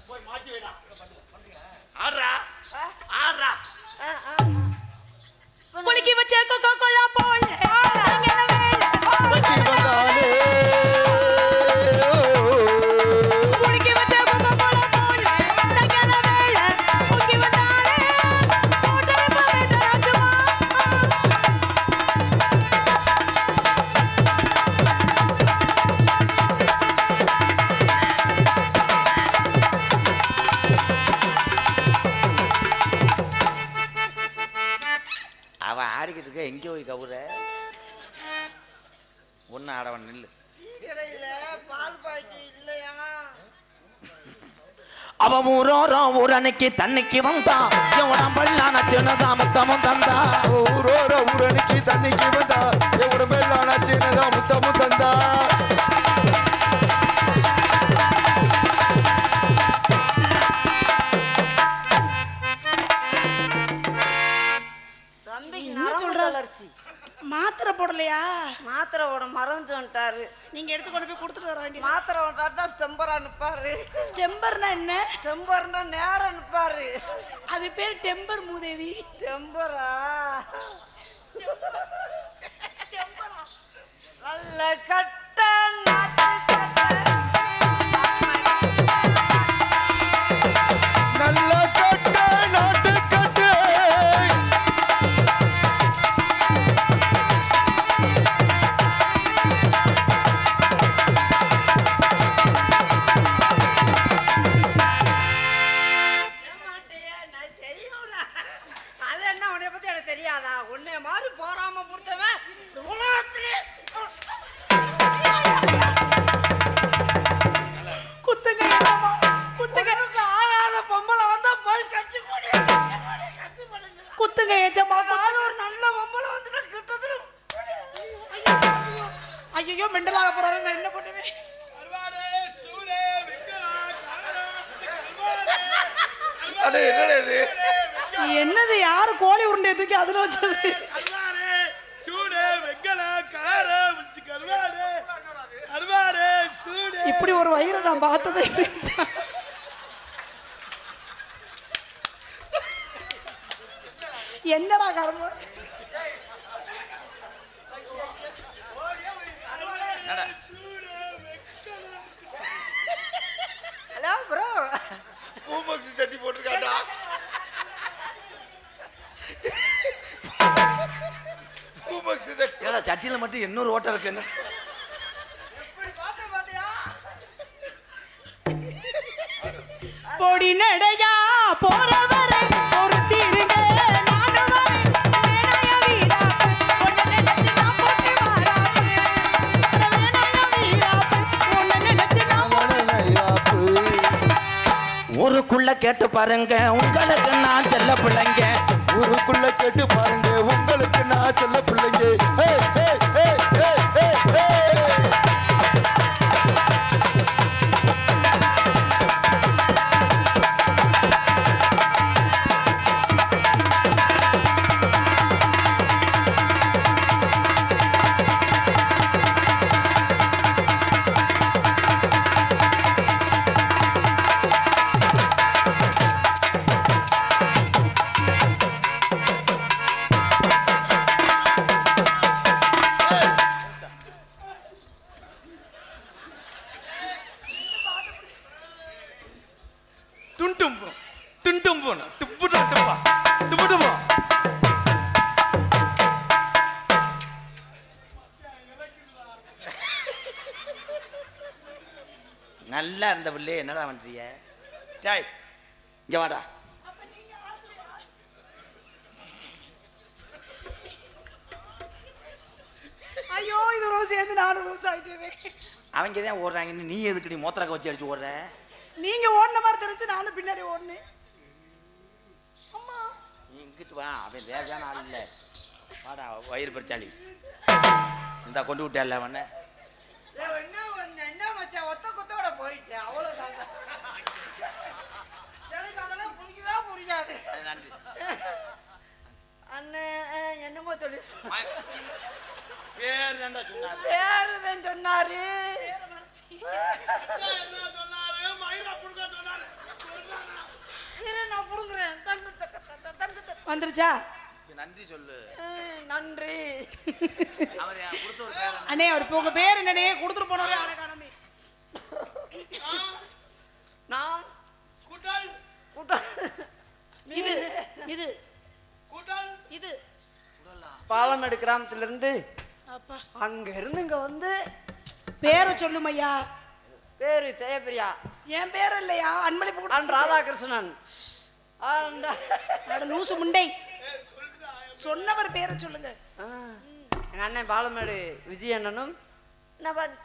போய் மாட்டி வைடா. ஆடுறா ஆடுறா. குலுக்கி வச்ச கொக்கோ கோலா போல சாயங்கால வேளை குலுக்கி வச்ச கொக்கோ கோலா போல சாயங்கால வேளை ஊக்கி வந்தாலே கோட்டரை போட்ட ராஜமா. அவன் ஆடிக்கிட்டு இருக்க எங்கே போய் கவுற ஒன்னு ஆடவன் நில்லு. அவன் ஊரோரம் ஊரணிக்கு தண்ணிக்கு வந்தா என் உடம்பெல்லாம் சின்னதா முத்தமும் தந்தா. ஊரோர ஊரணிக்கு தண்ணிக்கு வந்தா என் உடம்பெல்லாம் சின்னதா முத்தமும் தந்தா. தம்பிக்கு என்ன நரம்பு சொல்ற? தளர்ச்சி. மாத்திரை போடலையா? மாத்திரை போட மறந்து வந்துட்டாரு. நீங்க எடுத்து கொண்டு போய் கொடுத்துட்டு வர வேண்டியது. மாத்திரை போட்டாட்டா ஸ்டெம்பர் அனுப்பாரு. ஸ்டெம்பர்னா என்ன? ஸ்டெம்பர்னா நேரம் அனுப்பாரு. அது பேர் டெம்பர் மூதேவி. ஸ்டெம்பரா நல்ல கட்ட நாட்டு கட்ட நல்ல கட்ட நாட்டு கட்டு அது என்ன உன்னை பத்தி எனக்கு தெரியாதா? உன்னை மாதிரி போறாம கொடுத்தவன் உலகத்திலே குத்துங்க ஏமா, குத்துங்க. உனக்கு ஆகாத பொம்பளை வந்தா போய் கட்சி போடு. கட்சி போடுங்க. குத்துங்க ஏஜமா. அது ஒரு நல்ல பொம்பளை வந்துட்டு கிட்டத்துல ஐயோ மெண்டலாக போறாரு. நான் என்ன பண்ணுவேன்? கருவாடே சூடே வெங்கலா காராத்து கருவாடே அடே என்னடா இது? என்னது யாரு கோழி உருண்டையை தூக்கி அதுல வச்சது? கருவாடே சூடே வெங்கலா காராத்து கருவாடே கருவாடே சூடே. இப்படி ஒரு வயிறை நான் பார்த்ததே இல்லை. என்னடா கர்மம்? சூடே வெங்கலா. Hello bro. பூமக்ஸ் சட்டி போட்டிருக்காடா. பூமக்ஸ் சட்டி. ஏடா சட்டியில மட்டும் இன்னொரு ஓட்டம் இருக்கு என்ன? இப்படி பார்த்தேன் பாத்தியா? பொடி நடையா போறவரை பொறுத்திருங்க நானும் வரேன். வேணாய வீராப்பு உன்னை நினைச்சு நான் போட்டு மாறாப்பு. வேணாய வீராப்பு உன்னை நினைச்சு நான் மனநையாப்பு. ஊருக்குள்ள கேட்டு பாருங்க உங்களுக்கு நான் செல்ல பிள்ளைங்க. ஊருக்குள்ள கேட்டு பாருங்க உங்களுக்கு நான் செல்ல பிள்ளைங்க. ஏய், ஏய், ஏய், ஏய், ஏய், ஏய். நல்லா இருந்த பிள்ளையே என்னடா பண்றீங்க? டேய் இங்க வாடா. ஐயோ இதோட சேர்ந்து நானும் லூஸ் ஆயிட்டேன். அவங்க தான் ஓடுறாங்கன்னு நீ எதுக்குடி மோத்திரக்க வச்சு அடிச்சு ஓடுற? நீங்க ஓடின மாதிரி தெரிஞ்சு நானும் பின்னாடி ஓடினேன். அம்மா நீ இங்கிட்டு வா, அவன் தேவையான ஆள் இல்லை. வாடா வயிறு பறிச்சாளி. இந்தா கொண்டு விட்டேன்ல அவனை. என்ன மச்சான் ஒத்த கொத்தோட போயிட்டேன். அவ்வளவுதான். தான்டா சொன்னாரு. பேருதான் சொன்னாரு. என்ன சொன்னாரு? மயிரா புடுங்க சொன்னாரு. இரு, நான் புடுங்குறேன். வந்துருச்சா? நன்றி சொல்லு. நன்றி. அவர் கொடுத்த ஒரு பேர் அண்ணே அவர் உங்க பேர் என்னடே கொடுத்துட்டு போனவரே அழகானமே. நான் கூட்டல் கூட்டம் இது இது கூட்டல் இது பாலமேடு கிராமத்துல இருந்து அப்பா அங்க இருந்து இங்க வந்து பேரை சொல்லும் ஐயா. பேரு ஜெயபிரியா. என் பேர் இல்லையா? அன்மலை நான் ராதாகிருஷ்ணன். அட லூசு முண்டை. சொன்னவர் பேரை சொல்லுங்க. எங்க அண்ணன் பாலமேடு விஜய் அண்ணனும்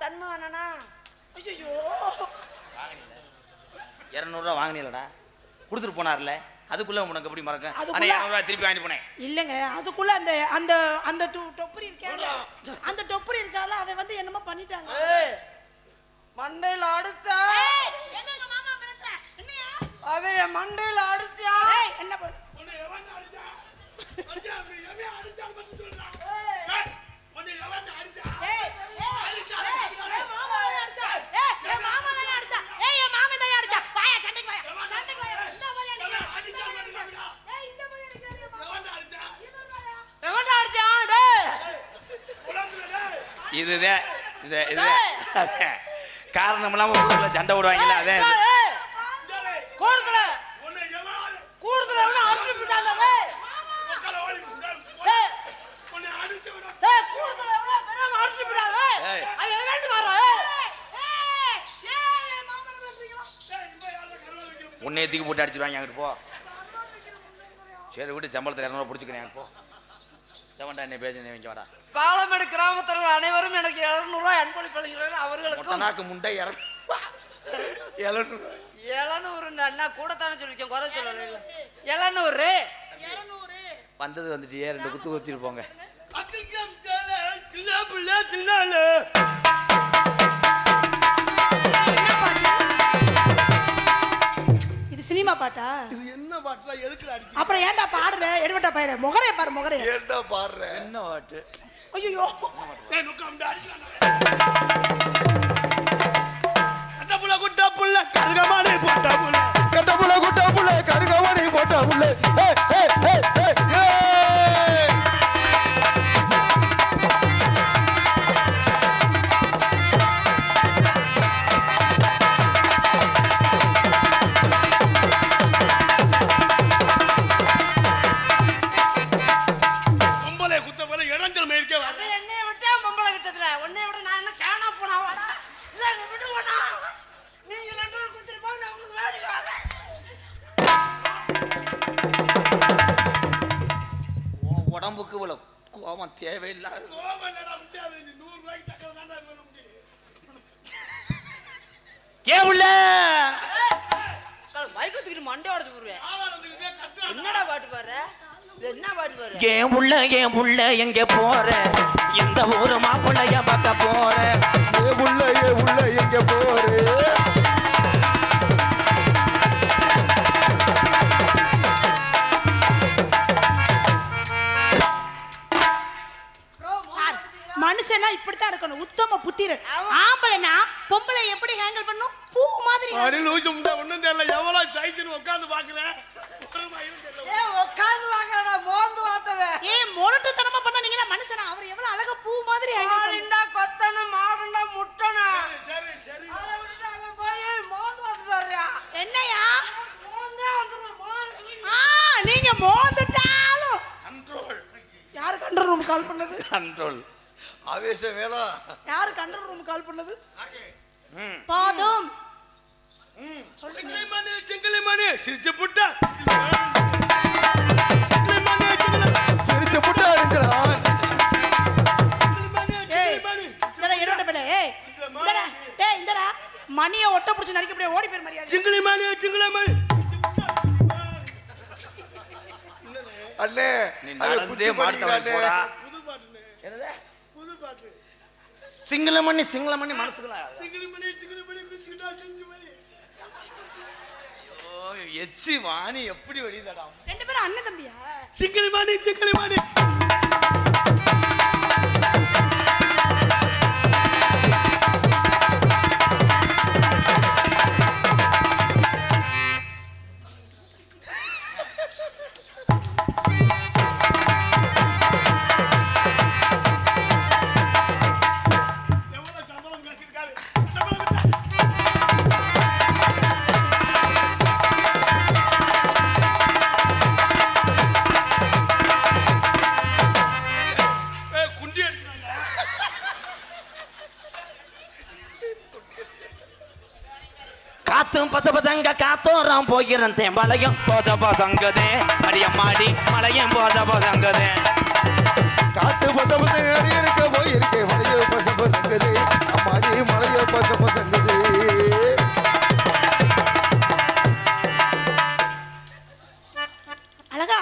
சண்முக அண்ணனா. ஐயோ 200 வாங்கினீங்களடா, கொடுத்துட்டு போனார்ல, அதுக்குள்ள உனக்கு எப்படி மறக்க? அதுக்குள்ள- அண்ணா 200 திருப்பி வாங்கிட்டு போனேன். இல்லங்க, அதுக்குள்ள அந்த அந்த அந்த டொப்பரி இருக்காங்க, அந்த டொப்பரி இருக்கால, அவ வந்து என்னமோ பண்ணிட்டாங்க. மண்டையில அடிச்சா என்னங்க மாமா மிரட்ட? என்னையா? அவைய மண்டையில அடிச்சா என்ன பண்ண? உன்னை எவன் அடிச்சா? அடிச்சா, அப்படி எவன் அடிச்சான்னு மட்டும் சொல்றா. ஏய், உன்னை எவன் அடிச்சா? மாமா தானே அடிச்சா. என் மாமா தானே அடிச்சா. என் மாமி தானே அடிச்சா. வாயா சண்டைக்கு வாயா. சண்டைக்கு வாயா. இந்த மாதிரி அடிச்சா. அடிச்சா மாட்டீங்களா? இந்த மாதிரி அடிக்காதீங்க. எவன் அடிச்சா? எவன்டா அடிச்சா? டேய் உலகத்துல டேய். இதுதான் காரணம் இல்லாம ஊருக்குள்ள சண்டை விடுவாங்கல்ல, அதே கூடுதல உன்னை எவன் கூடுதல அடிச்சு விட்டாங்க. மக்களை ஓடி உன்னை அடிச்சு விட டேய் கூடுதல தெரியாம அடிச்சு விட்டாங்க. ஏய். அவன் எவன்ட்டு வர? என் மாமா பேசுறீங்களா? உன்னை தூக்கி போட்டு அடிச்சிருவாங்க. அங்கிட்டு போ. சரி விட்டு சம்பளத்தில் 200 பிடிச்சிக்கிறேன். போ செவன்டா, என்ன பேச வைக்க வாடா. பாலமேடு கிராமத்தில் அனைவரும் எனக்கு 700 ரூபாய் அன்பளிப்பு அளிக்கிறார்கள். அவர்களுக்கும் மொட்டனாக்கு முண்டை 700. 700 அண்ணா கூடத்தானே சொல்லிருக்கேன், குறை சொல்லல. 700 வந்தது வந்துட்டு 2 குத்து குத்திட்டு போங்க. அத்திக்கம் சேல சின்ன பிள்ளை சின்னால இது சினிமா பாட்டா? இது என்ன பாட்டுல எதுக்குடா அடிச்சு? அப்புறம் ஏன்டா பாடுற? எடுவட்டா பையல முகரைய பாரு, முகரைய. ஏன்டா பாடுற? என்ன பாட்டு? ஐயோ டேய் நுக்கம் அடிக்கலாம். அட்ட புள்ள குட்ட புள்ள கருகமானே போட்ட புள்ள. கெட்ட புள்ள குட்ட புள்ள கருகவனை போட்ட புள்ள. ஏய், ஏய், ஏய், ஏய், ஏய். பொம்பளை குத்த போல இடைஞ்சல் மேற்கே வர. அது என்னைய விட்டா பொம்பளை கிட்டத்துல உன்னைய விட நான் என்ன காணா போனா வாடா. இல்ல விடுவனா? நீங்க 2 பேரும் குத்திட்டு போங்க, நான் உங்களுக்கு வேடி வரேன். உடம்புக்கு இவ்வளவு கோபம் தேவையில்லாத. கோபம் இல்லடா முடியாது. 100 ரூபாய்க்கு தக்கற தான்டா இது பண்ண முடியும். ஏன் உள்ள மைக் தூக்கிட்டு மண்டை உடைச்சு போடுவேன். ஆளா வந்துக்கிட்டே கத்துறா. என்னடா பாட்டு பாடுற? இது என்ன பாட்டு பாடுற? ஏன் புள்ள எங்க போற? எந்த ஊரு மாப்பிள்ளைய பார்க்க போற? ஏ உள்ள எங்க போறே? மனுஷனா இப்படித்தான் இருக்கணும், உத்தம புத்திரன். ஆம்பளைனா பொம்பளை எப்படி ஹேண்டில் பண்ணும்? பூ மாதிரி. அடி லூசு முண்டை ஒண்ணும் தெரியல. எவ்வளவு சைஸ்னு உட்கார்ந்து பாக்குறேன். உட்காந்து வாங்கடா மோந்து வாத்தவே. மொரட்டுத்தனமா பண்ணா நீங்க மனுஷனா? அவர் எவ்வளவு அழகா பூ மாதிரி ஹேண்டில் பண்ணும். மாடுண்டா கொத்தணும், மாடுண்டா முட்டணும். சரி சரி. அதை விட்டுட்டு அவன் போய் மோந்து வாத்துறாரியா? என்னையா? மோந்தே வந்துருவான். நீங்க மோந்துட்டாலும் கண்ட்ரோல். யாரு கண்ட்ரோல் ரூம் கால் பண்ணது? கண்ட்ரோல். ஆவேசம் வேணாம். யாரு கண்ட்ரோல் ரூம் கால் பண்ணது? பாதம் சிங்கிளிமணி சிரிச்சு புட்டா. சிரிச்ச புட்ட அடிஞ்சான். மணியை ஒட்ட பிடிச்சி நடிக்க முடியாது. ஓடி போய் மரியாதை. சிங்கிளிமணி அண்ணே நீ அது நடந்தே குச்சி மாட்டவன் படிக்கிறானே. போடா. புது பாட்டுனே. என்னது? புது பாட்டு. சிங்களமணி மனசுக்குள்ள சிங்கிளிமணி குச்சிட்டா செஞ்சு மணி. எச்சி வாணி எப்படி வடிதடா? 2 பேரும் அண்ணன் தம்பியா? சிங்கிளிமணி காத்தும் பச பசங்க காத்தோரம் போகிறேன் மலையும் போச பசங்கதே அடியம்மாடி மலையும் போச பசங்கதே காத்து பச பசங்க அடி இருக்க போயிருக்கேன் மலையோ பச பசங்குது அம்மாடி மலையோ பச பசங்குது அழகா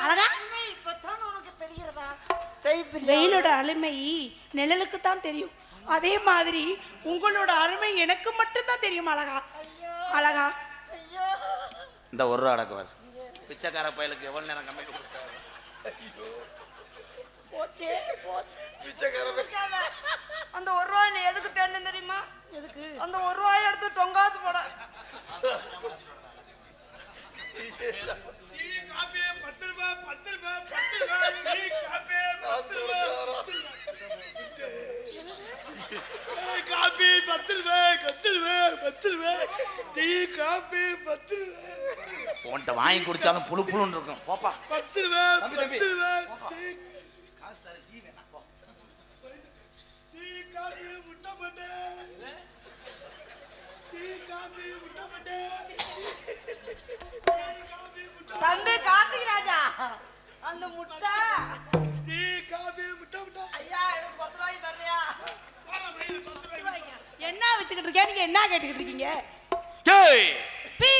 அழகா இப்பதான் உனக்கு தெரிகிறதா? வெயிலோட அருமை நிழலுக்கு தான் தெரியும். அதே மாதிரி உங்களோட அருமை எனக்கு மட்டும்தான் தெரியும். அழகா அழகா இந்த ஒரு ரூபா அடக்குவார் பிச்சைக்கார பயலுக்கு எவ்வளவு நேரம் கம்மி கொடுத்தாரு. போச்சே போச்சே. அந்த ஒரு ரூபாய் நீ எதுக்கு தேடணும் தெரியுமா? எதுக்கு? அந்த ஒரு ரூபாய் எடுத்து தொங்காத்து போட. டீ காபி 10 ரூபாய் 10 ரூபாய் 10 ரூபாய் டீ காபி 10 ரூபாய் காபி 10 ரூபாய் 10 ரூபாய் 10 ரூபாய் டீ காபி 10 ரூபாய் உன்கிட்ட வாங்கி குடிச்சாலும் புழு புழுன்னு இருக்கும். போப்பா 10 ரூபாய் தம்பி, தம்பி. 10 ரூபாய் காசு தர ஜீ வேணாம் போ. டீ காபி முட்டை பட்டே டீ காபி முட்டை பட்டே தம்பி கார்த்திக் ராஜா அந்த முட்டை டீ காபி முட்டை பட்டே ஐயா எனக்கு 10 ரூபாய் தர்றியா? வாடா வயிறு 10 ரூபாய் என்ன வித்துக்கிட்டு இருக்கேன்? நீங்க என்ன கேட்டுக்கிட்டு இருக்கீங்க? ஏய் B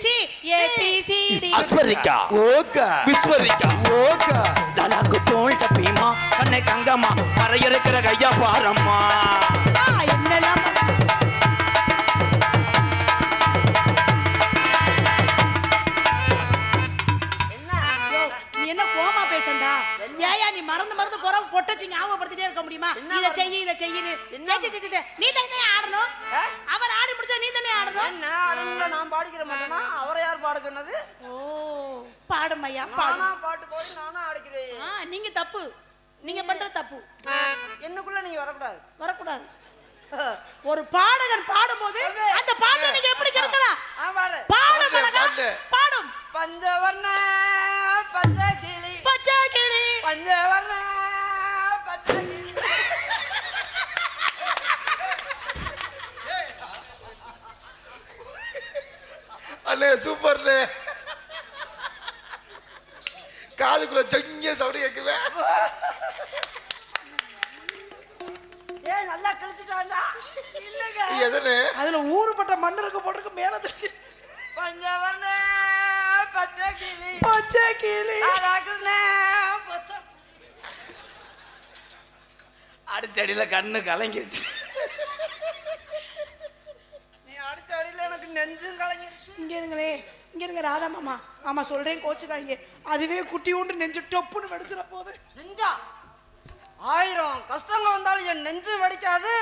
C A B C D. அஸ்வரிக்கா ஓகா விஸ்வரிக்கா ஓகா லலாக்கு போல் டப்பீமா கண்ணை கங்கம்மா மறையிருக்கிற கையா பாரம்மா என்னெல்லாம் நீ என்ன கோமா பேசண்டா? ஏயா நீ மறந்து மறந்து போற பொட்டச்சி ஞாபகப்படுத்திட்டே இருக்க முடியுமா? இத செய்யி இத செய்யின்னு. நீ தானே ஆடணும். அவர் ஆடி முடிச்சா நீ தானே ஆடணும். நான் ஆடணும்ல, நான் பாடிக்கிற மாட்டேனா? அவரை யார் பாட சொன்னது? ஓ பாடும் ஐயா பாடு. நானா பாட்டு போய் நானா ஆடிக்கிறேன். நீங்க தப்பு. நீங்க பண்ற தப்பு. என்னக்குள்ள நீங்க வரக்கூடாது. வரக்கூடாது. ஒரு பாடகன் பாடும்போது அந்த பாட்டை நீங்க எப்படி கெடுக்கலாம்? பாடும் அழகா பாடும். பஞ்சவர்ண பச்சை கிளி பச்சை கிளி பஞ்சவர்ண பச்சை கிளி. அண்ணே சூப்பர்ண்ணே காதுக்குள்ள ஜங்கிய சவுண்ட் கேட்குவே ஏய் நல்லா கிழிச்சிட்டாண்டா. இல்லங்க எதனே அதுல ஊறுபட்ட மண்ணருக்கு போட்டுருக்கு மேல தூக்கி. பஞ்சவர்ண பச்சை கிளி பச்சை கிளி அழகுன பச்சை. அடிச்சடியில கண்ணு கலங்கிருச்சு. நீ அடிச்ச அடியில எனக்கு நெஞ்சும் கலங்கிருச்சு. இங்க இருங்களே. இங்க இருங்க ராதா மாமா. ஆமா சொல்றேன் கோச்சுக்காங்க. அதுவே குட்டி உண்டு நெஞ்சு டொப்புன்னு வெடிச்சிட போகுது. நெஞ்சா 1000 கஷ்டங்கள் வந்தாலும் என் நெஞ்சு வெடிக்காது.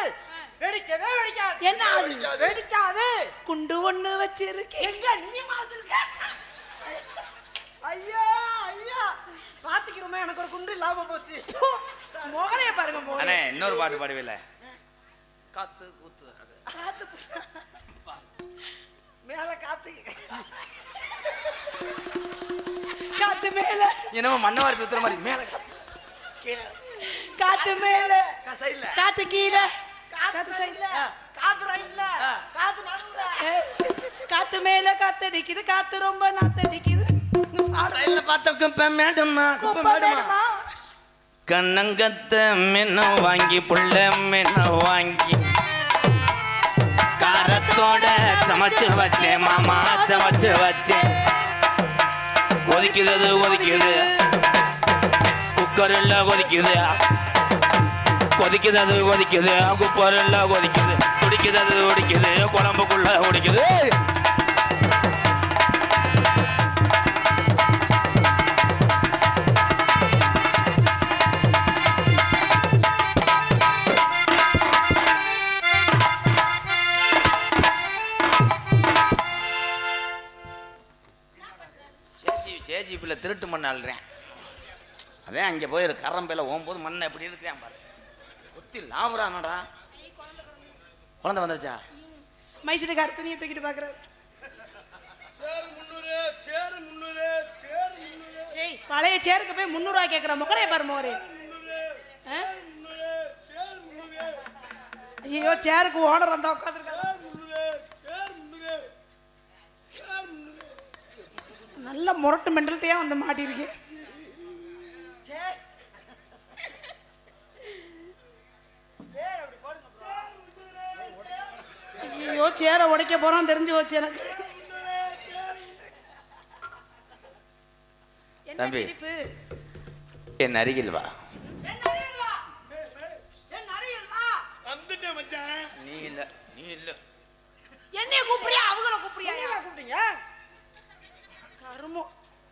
வெடிக்கவே வெடிக்காது. என்ன அது? வெடிக்காது. குண்டு ஒண்ணு வச்சிருக்கேன். எங்க நீ மாத்திருக்க? ஐயா ஐயா பாத்துக்கிறோமே எனக்கு ஒரு குண்டு இல்லாம போச்சு. மோகனைய பாருங்க அண்ணே மோகனே. இன்னொரு பாட்டு பாடுவில்ல காத்து கூத்து அது. காத்து மேல காத்து காத்து மேல என்னமோ மண்ணவாரி சுத்துற மாதிரி மேல காத்து கீழே காத்து மேல சைடுல காத்து கீழே காத்து காத்து சைடுல சைடுல காத்து ரைட்ல காத்து நடுவுல. காத்து மேல காத்தடிக்குது. காத்து ரொம்ப நாத்தடிக்குது. சைடுல பார்த்த குப்பை மேடமா குப்பை மேடமா கண்ணங்கத்த மென்ன வாங்கி புள்ள மென்ன வாங்கி காரத்தோட சமைச்சு வச்சேன் மாமா சமைச்சு வச்சேன் கொதிக்குது கொதிக்குது குக்கரில் கொதிக்குது கொதிக்குது அது கொதிக்குது குக்கரில் கொதிக்குது குடிக்குது அது குடிக்குது குழம்புக்குள்ள குடிக்குது. ஜேஜிபியில் திருட்டு மண் அள்ளுறேன். அதான் அங்கே போய் கரம்பையில் போகும்போது மண்ணை எப்படி இருக்கிறேன் பாரு. ஒத்தி லாபரானடா. குழந்தை வந்துருச்சா? மைசூருக்கார துணியை தூக்கிட்டு பாக்குறாரு. சேர் 300 சேர் 300 சேர் 300 சரி பழைய சேருக்கு போய் 300 ரூபாய் கேட்குற முகரைய பாரு மோரே. ஐயோ சேருக்கு ஓனர் வந்தா உட்காந்துருக்காரு. நல்ல முரட்டு மெண்டல்ட்டையா வந்து மாட்டிருக்கு. ஐயோ சேரை உடைக்க போறோம் தெரிஞ்சு போச்சு எனக்கு. என்ன தம்பி. சிரிப்பு? என் அருகில் வா. வந்துட்டேன் மச்சான். நீ இல்ல என்னைய கூப்பிடுறியா அவங்கள கூப்பிடுறியா? கூப்பிட்டீங்க கருமோ.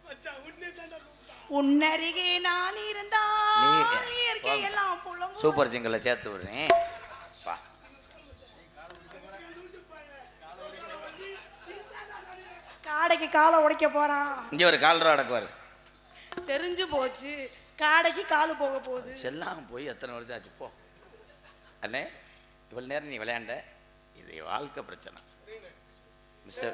மச்சான் உன்னை தான்டா கூப்பிட்டேன். உன்னருகே நான் இருந்தால் இயற்கை எல்லாம் புலம்பும். சூப்பர் சிங்கர்ல சேர்த்து விடுறேன். வா. காடைக்கு காலை உடைக்க போறான். இங்க ஒரு கால்ரா அடக்குவாரு. தெரிஞ்சு போச்சு காடைக்கு காலு போக போகுது. செல்லாம் போய் எத்தனை வருஷம் ஆச்சு போ. அண்ணே இவ்வளவு நேரம் நீ விளையாண்ட, இது வாழ்க்கை பிரச்சனை. மிஸ்டர்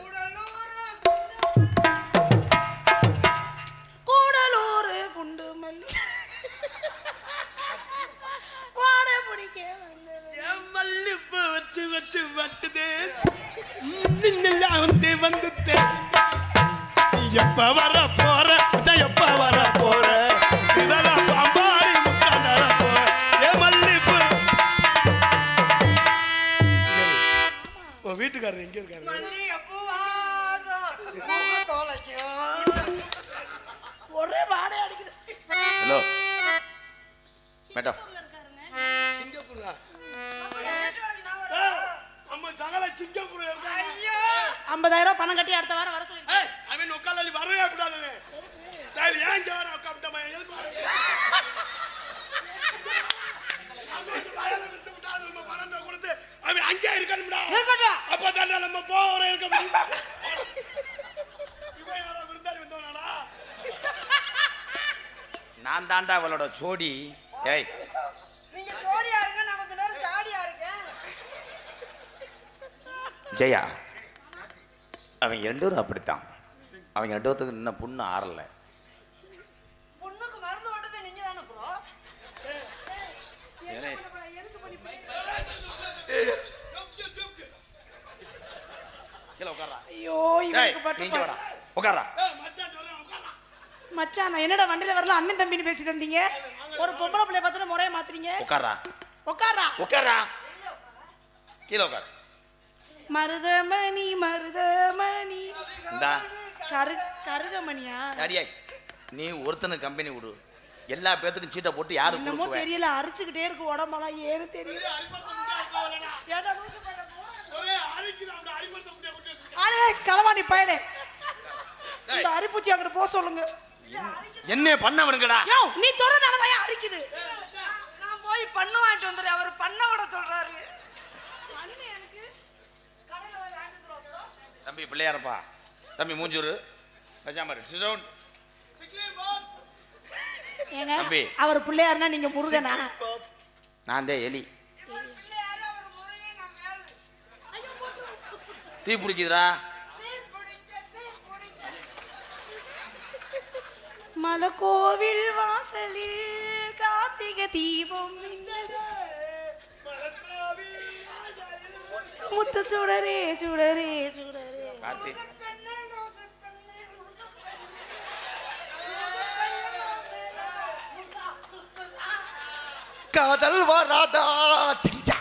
கூடலூர் குண்டு மல்லி வாட பிடிக்க வந்தது. என் மல்லிப்பூ வச்சு வச்சு வட்டுது. நீங்கெல்லாம் வந்து தேடுது. நீ எப்ப வர போற? எப்ப வர போற? இதெல்லாம் பாம்பாடி முக்காந்தர போற. என் மல்லிப்பூ. உன் வீட்டுக்காரர் எங்க இருக்காரு? ஒரே வாடை அடிக்குது. ஹலோ மேடம், சிங்கப்பூரா? நம்ம சகல சிங்கப்பூர் இருக்காங்க. 50,000 பணம் கட்டி அடுத்த வாரம் வர சொல்லி. ஏய், அவன் உட்கார்ந்து வரவே கூடாதுங்க. தாய் ஏன் ஜார உட்கார்ந்தமா எதுக்கு வர? அவன் காயல விட்டு விட்டாது நம்ம பணத்தை கொடுத்து அவன் அங்கே இருக்கணும்டா. இருக்கட்டும். அப்பதான் நம்ம போற இருக்க முடியும். இவன் யாரோ விருந்தாளி வந்தவனாடா? நான் தாண்டா அவளோட ஜோடி. ஏய் நீங்க ஜோடியா இருங்க, நான் கொஞ்ச நேரம் ஜாடியா இருக்கேன். ஜெயா, அவங்க ரெண்டு பேரும் அப்படித்தான். அவங்க ரெண்டு பேத்துக்கு இன்னும் புண்ணு ஆறல. பொண்ணுக்கு மருந்து ஓட்டது நீங்க தானே ப்ரோ? கீழே உட்காரா. ஐயோ இவனுக்கு பட்டு நீங்க வாடா உட்காரா. ஏய், மச்சான் சொல்றேன் உட்கார்றா. மச்சான் நான் என்னடா வண்டியில வரல அண்ணன் தம்பின்னு பேசிட்டு இருந்தீங்க. ஒரு பொம்பளை பிள்ளைய பார்த்து முறைய மாத்துறீங்க. உட்காரா உட்காரா. உட்காரா. கீழே உட்காரு. மருதமணி மருதமணி இந்தா கருகமணியா? அடியாய், நீ ஒருத்தனுக்கு கம்பெனி விடு. எல்லா பேத்துக்கும் சீட்டை போட்டு யாரு என்னமோ கொடுக்குவேன்? தெரியல அரிச்சுக்கிட்டே இருக்கு உடம்பெல்லாம் ஏன்னு தெரியல. அரிமளத்தை முடியாது போறடா. ஏடா லூசு பையல போ. ஒரே அரிக்குறான்டா. அரிமளத்தை முடியாது விட்டு. அடே களவாணி பயலே, இந்த அரிப்பூச்சி அங்கிட்டு போக சொல்லுங்க. என்ன பண்ணவனுங்கடா? யோ நீ தொறனால தான் அரிக்குது. நான் போய் பண்ண வாங்கிட்டு வந்துறேன். அவர் பண்ண விட சொல்றாரு. பண்ணு எனக்கு கடையில போய் வாங்கிட்டு வந்துறோம். தம்பி பிள்ளையாரப்பா, தம்பி மூஞ்சூரு பஜாமர் சிடவுன். ஏங்க தம்பி. அவர் பிள்ளையாருன்னா நீங்க முருகனா? நான் தான் எலி. பிள்ளையாரே ஒரு முருகன் நான் மேல. ஐயோ போட்டு. தீ பிடிக்குதுடா. தீ பிடிக்க. மலக்கோவில் வாசலில் கார்த்திகை தீபம் மின்னுது. முத்து சுடரே சுடரே சுடரே. கார்த்தி பெண்ணே லூசு பெண்ணே லூசு பெண்ணே. காதல் வராதா சிஞ்சா.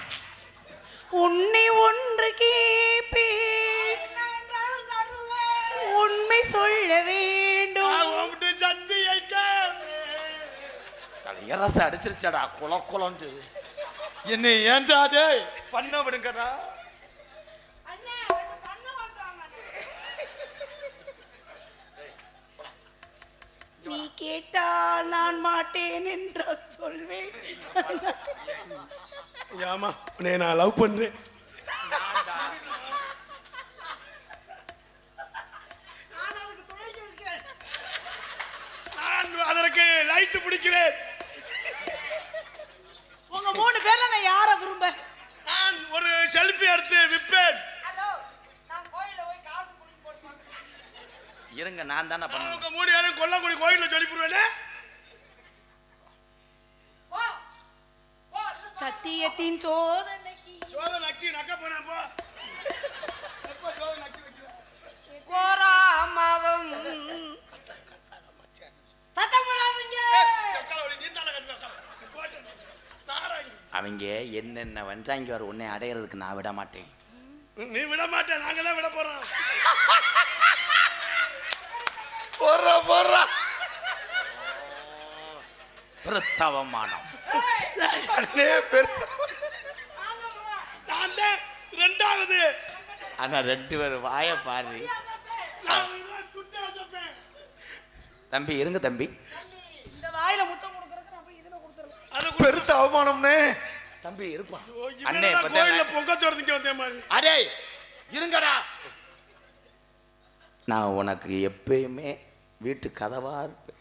உன்னை ஒன்று கேப்பேன், என்னவென்றாலும் தருவேன். உண்மை சொல்ல வேண்டும். அவன்கிட்ட சட்டி ஐட்ட. இரச அடிச்சிருச்சாடா குல குலன்ட்டு. என்ன ஏன்டா டே பண்ண விடுங்கடா. அண்ணே ரெண்டு பண்ண மாட்டாங்க. நீ கேட்டால் நான் மாட்டேன் என்று சொல்வேன். ஆமா, உன்னை நான் லவ் பண்றேன். நான் அதுக்கு துணைக்கு இருக்கேன். நான் அதற்கு லைட் பிடிக்கிறேன். உங்க 3 பேர்ல நான் யாரை விரும்ப? நான் ஒரு செல்ஃபி எடுத்து விற்பேன். ஹலோ, நான் கோயில்ல போய் காசு குடிச்சு போட்டு பார்க்கிறேன். இருங்க, நான் தானே பண்ண. அவங்க 3 பேரும் கொல்லங்குடி கோயில்ல சொல்லிவிடுவேனே. போ போ. சத்தியத்தின் சோதனைக்கு நக்க போனா போ. எப்ப ஜோதி நக்கி வைக்கிற? கோரா மாதம் சத்தம் போடாதீங்க. கக்கால நீ தான கட்டுற போட்டு நாராயணி. அவங்க என்னென்ன வந்தாங்க வர உன்னை அடையிறதுக்கு நான் விட மாட்டேன். நீ விட மாட்டேன், நாங்க தான் விட போறோம். போறா பிரத்தவமானம். நான் தான் ரெண்டாவது. ஆனா 2 பேரும் வாய பாரு. நான் துட்டை வச்சப்பேன். தம்பி இருங்க தம்பி. இந்த வாயில முத்தம் கொடுக்கறதுக்கு நான் போய் இதுல கொடுத்துறேன். அது பெருத்த அவமானம்னே. தம்பி இருப்பா. அண்ணே கோயில்ல பொங்கச்சோறு திங்க வந்தே மாதிரி. அடே இருங்கடா. நான் உனக்கு எப்பயுமே வீட்டு கதவா இருப்பேன்.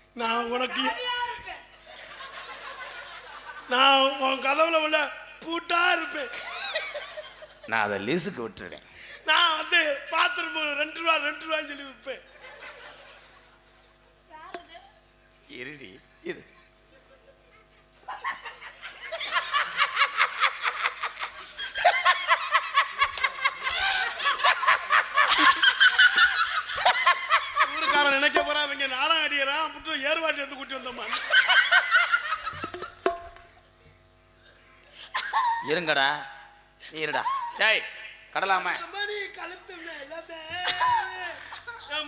நான் உன் கதவுல உள்ள பூட்டா இருப்பேன். நான் அதை லீஸுக்கு விட்டுருவேன். நான் வந்து பாத்ரூம் 2 ரூபா சொல்லி விற்பேன். இருடி இரு. ஊருக்காரன் நினைக்க போறா இவங்க நாடகம் அடிக்கிறான் புட்டு ஏர்வாட்டி வந்து கூட்டி வந்தோம்மா. இருங்கடா நீ இருடா. டேய் கடலாம மணி கழுத்து மேலதே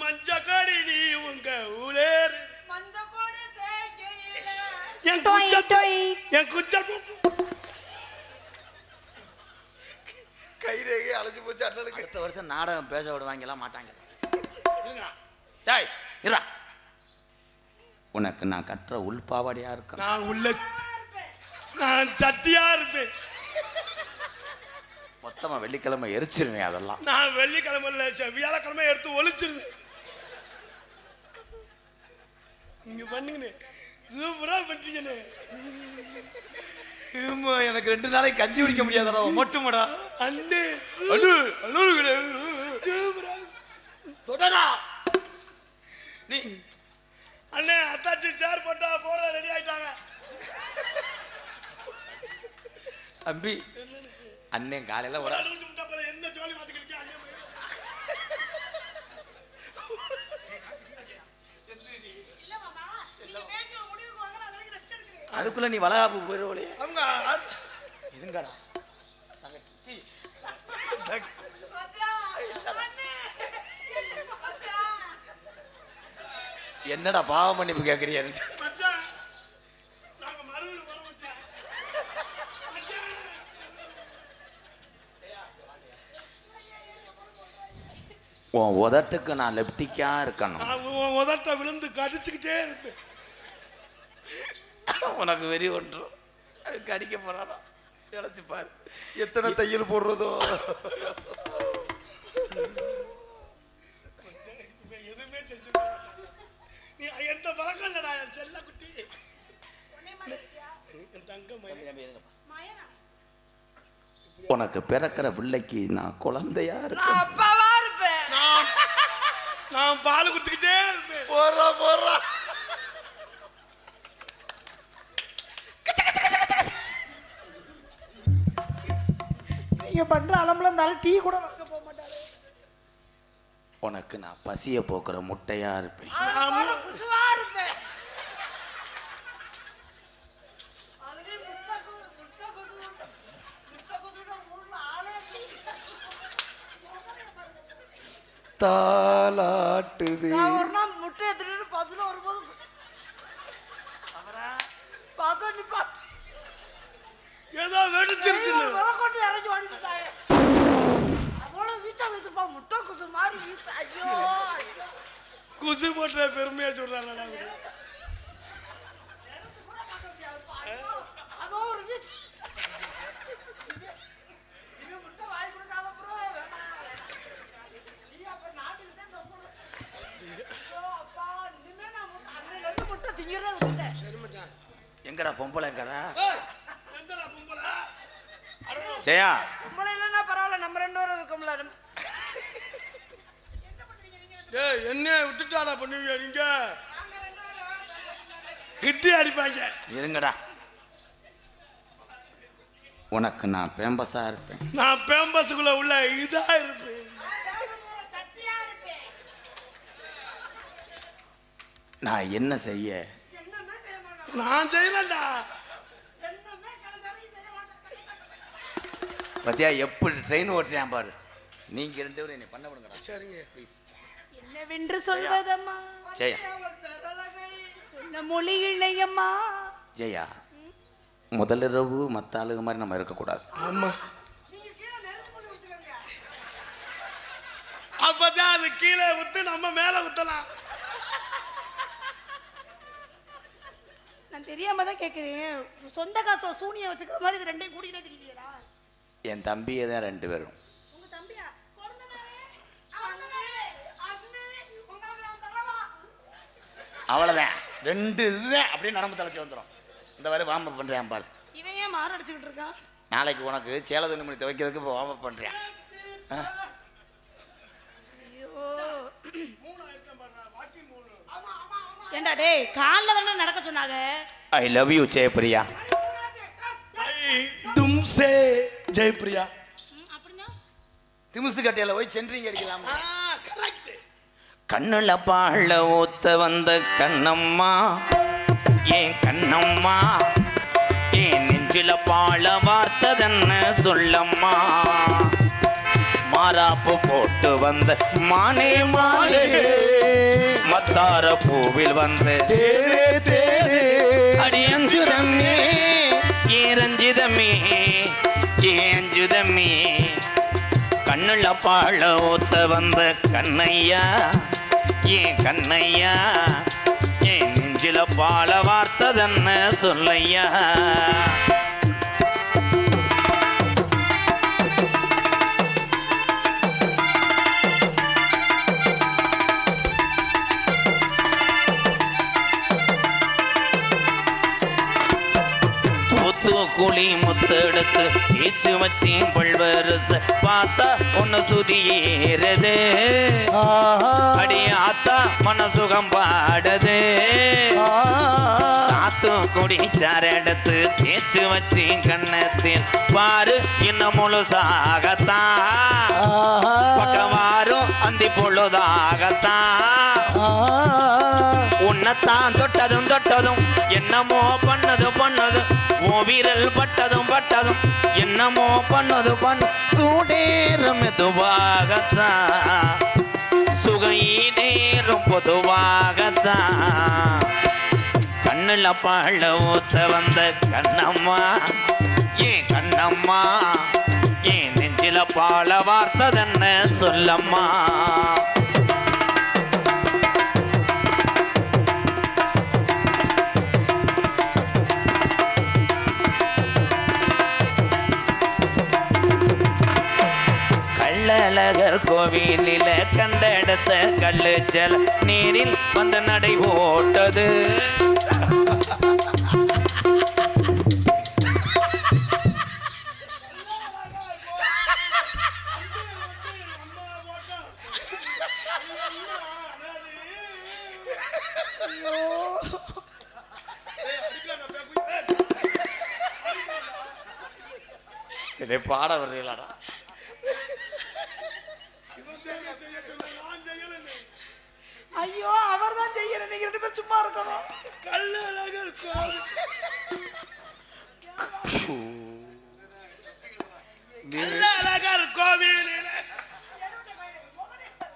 மஞ்ச காடி நீ உங்க ஊரேர் மஞ்சப்பொடி தேக்கையில என் குச்சத்து கைரேகை அழைச்சு போச்சு அண்ணனுக்கு. அடுத்த வருஷம் நாடகம் பேச விடுவாங்கலாம் மாட்டாங்க. டேய் இருடா. உனக்கு நான் கட்டுற உள்பாவாடியா இருக்கேன். நான் சட்டியா இருப்பேன். மொத்தமா வெள்ளிக்கிழமை எரிச்சிருவேன். அதெல்லாம் நான் வெள்ளிக்கிழமை வியாழக்கிழமை எடுத்து ஒளிச்சிருவேன். நீங்க பண்ணுங்கண்ணே, சூப்பரா பண்ணிட்டீங்கண்ணே. எனக்கு 2 நாளைக்கு கஞ்சி குடிக்க முடியாதடா. மொட்டுமடா அண்ணே சூப்பரா தொடடா. நீ அண்ணே அத்தாச்சி சேர் போட்டா போட ரெடி ஆயிட்டாங்க. தம்பி அண்ணன் காலையில ஒரு என்ன ஜோலி பார்த்துக்கிட்டு அண்ணே அதுக்குள்ள நீ வளகாப்பு போயிடுவோலே. அவங்க இருங்கடா. என்னடா பாவம் மன்னிப்பு கேட்கறியா? மச்சான் நாங்க மறுபடியும் வர மச்சான். உன் உதட்டுக்கு நான் லெப்டிக்கா இருக்கணும். நான் உதட்ட விழுந்து கடிச்சுக்கிட்டே இருப்பேன். உனக்கு வெறி ஒன்றும் கடிக்க போறானா இழைச்சு பாரு. எத்தனை தையல் போடுறதோ. எதுவுமே செஞ்சு நீ எந்த பழக்கம் இல்லடா என் செல்ல குட்டி. என் தங்க உனக்கு பிறக்கிற பிள்ளைக்கு நான் குழந்தையா நான் இருக்கேன். அப்பாவா இருப்பேன். நான் பால் குடிச்சுக்கிட்டே இருப்பேன். போறா நீங்க பண்ற அலம்பல இருந்தாலும் டீ கூட வாங்க போக மாட்டாரு. உனக்கு நான் பசிய போக்குற முட்டையா இருப்பேன். நான் குசுவா இருப்பேன். அதுவே முட்டை குசுட ஊர்ல ஆளே தாலாட்டுது. நான் ஒரு நாள் முட்டை எடுத்துட்டு பதுல வரும்போது பதம் நிப்பாட்டு ஏதோ வெடிச்சிருச்சு. விளக்கோட்டு இறங்கி ஓடிட்டாங்க. அவ்வளோ வீட்டை வச்சுப்பா முட்டை குசு மாதிரி வீட்டை. ஐயோ குசு போட்ட பெருமையா சொல்றாங்கடா. அதோ ஒரு வீட்டு முட்டை வாங்கி கொடுக்காத அப்புறம் நீ அப்ப நாட்டுக்கிட்டே தப்பு. அப்பா இனிமே நான் முட்டை அன்னையில இருந்து முட்டை திங்கிறதே விட்டுட்டேன். சரி மச்சான். எங்கடா பொம்பளை எங்கடா? எந்தடா பொம்பளை? ஜெயா பொம்பளை இல்லைன்னா பரவாயில்ல, நம்ம 2 பேரும் இருக்கோம்ல. ஏய் என்ன விட்டுட்டாடா பண்ணுவீங்க நீங்க? கிட்டி அடிப்பாங்க. இருங்கடா. உனக்கு நான் பேம்பஸா இருப்பேன். நான் பேம்பஸுக்குள்ள உள்ள இதா இருப்பேன். சட்டியா இருப்பேன். நான் என்ன செய்ய? என்னமே செய்ய மாட்டேன். நான் செய்யலடா. என்னமே கிடைச்சாலும் செய்ய மாட்டேன். பத்தியா எப்படி ட்ரெயின் ஓட்டுறேன் பாரு. நீங்க 2 பேரும் என்னை பண்ண விடுங்கடா. சரிங்க. ப்ளீஸ். என்னவென்று சொல்வதம்மா? ஜெயா. சொன்ன மொழி இல்லையம்மா. ஜெயா, முதலிரவு மற்ற ஆளுங்க மாதிரி நம்ம இருக்கக்கூடாது. ஆமா. நீங்க கீழே நெருப்பு கொண்டு ஊத்துக்கங்க. அப்பதான் அது கீழே ஊத்து நம்ம மேல ஊத்தலாம். நான் தெரியாம தான் கேட்குறேன். சொந்த காசை சூனியை வச்சுக்கிற மாதிரி இது ரெண்டையும் கூட்டிகிட்டே தெரியலையா? என் தம்பியே தான் 2 பேரும். உங்க தம்பியா? அவ்வளோதான் 2 இதுதான் அப்படியே நரம்பு தலைச்சி வந்துடும். இந்த மாதிரி வார்ம் பண்ணுறேன் பாரு. இவன் ஏன் மாற அடிச்சுக்கிட்டு இருக்கான்? நாளைக்கு உனக்கு சேலை துணி மணி துவைக்கிறதுக்கு இப்போ வார்ம் பண்ணுறேன். ஐயோ ஏண்டா டேய், காலில் தானே நடக்க சொன்னாங்க. I love you Jayapriya. தும்சே ஜெயபிரியா. அப்படின்னா திமுசு கட்டையில் போய் சென்ட்ரிங் அடிக்கலாம். கரெக்ட். கண்ணுல பாழ ஊத்த வந்த கண்ணம்மா, ஏன் கண்ணம்மா, ஏன் நெஞ்சில பாழ வார்த்ததென்ன சொல்லம்மா. மாறாப்பு போட்டு வந்த மானே மாலே, மத்தார பூவில் வந்து தேனே தேனே அடி அஞ்சுதமே, ஏன் ரஞ்சிதமே, ஏன் அஞ்சுதமே. கண்ணுல பாழ ஊத்த வந்த கண்ணையா, ஏன் கண்ணையா, ஏன் நெஞ்சில பாழ வார்த்ததென்ன சொல்லையா. குழி முத்தெடுத்து ஈச்சு வச்சி பல்வரச பார்த்தா உன்ன சுதியேறது, அடி ஆத்தா மனசுகம் பாடுது. சாத்து குடி சாரெடுத்து தேய்ச்சு வச்சி கண்ணத்தில் பாரு இன்னும் முழுசாகத்தான், பக்கவாரும் அந்தி பொழுதாகத்தான். உன்னைத்தான் தொட்டதும் தொட்டதும் என்னமோ பண்ணது பண்ணது, ஓ வீரல் பட்டதும் பட்டதும் என்னமோ பண்ணது பண்ணு. சூடேறும் மெதுவாகத்தான், சுகையீடேறும் பொதுவாகத்தான். கண்ணுல பாழ ஊத்த வந்த கண்ணம்மா, ஏன் கண்ணம்மா, ஏன் நெஞ்சில பாழ வார்த்ததென்ன சொல்லம்மா. கள்ளழகர் கோவிலில கண்டெடுத்த கல்லு செல நீரில் வந்து நடை ஓட்டது. பாட வர்றீங்களாடா? ஐயோ, அவர் தான் செய்யற. நீங்க 2 பேரும் சும்மா இருக்கணும். கள்ளழகர் கோவில். கள்ளழகர் கோவிலிலே